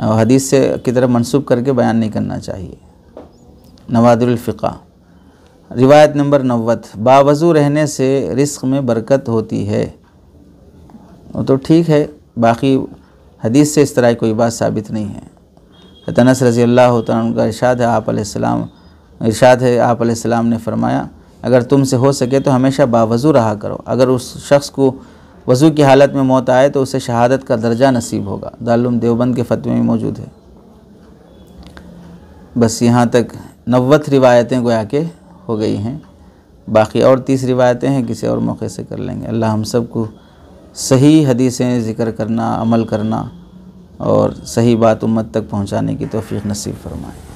और हदीस से की तरफ मंसूब करके बयान नहीं करना चाहिए। नवादिरुल फ़िक़ह रिवायत नंबर 90 बावज़ू रहने से रिस्क में बरकत होती है, वो तो ठीक है, बाकी हदीस से इस तरह की कोई बात साबित नहीं है। अनस रज़ी अल्लाह तआला अन्हु का इरशाद है, आप अलैहिस्सलाम ने फरमाया अगर तुमसे हो सके तो हमेशा बावज़ू रहा करो, अगर उस शख्स को वज़ू की हालत में मौत आए तो उसे शहादत का दर्जा नसीब होगा। दारुल देवबंद के फतवे में मौजूद है। बस यहाँ तक 90 रिवायतें गोया के हो गई हैं, बाकी और 30 रिवायतें हैं, किसी और मौके से कर लेंगे। अल्लाह हम सब को सही हदीसें ज़िक्र करना, अमल करना और सही बात उम्मत तक पहुँचाने की तौफ़ीक़ नसीब फरमाए।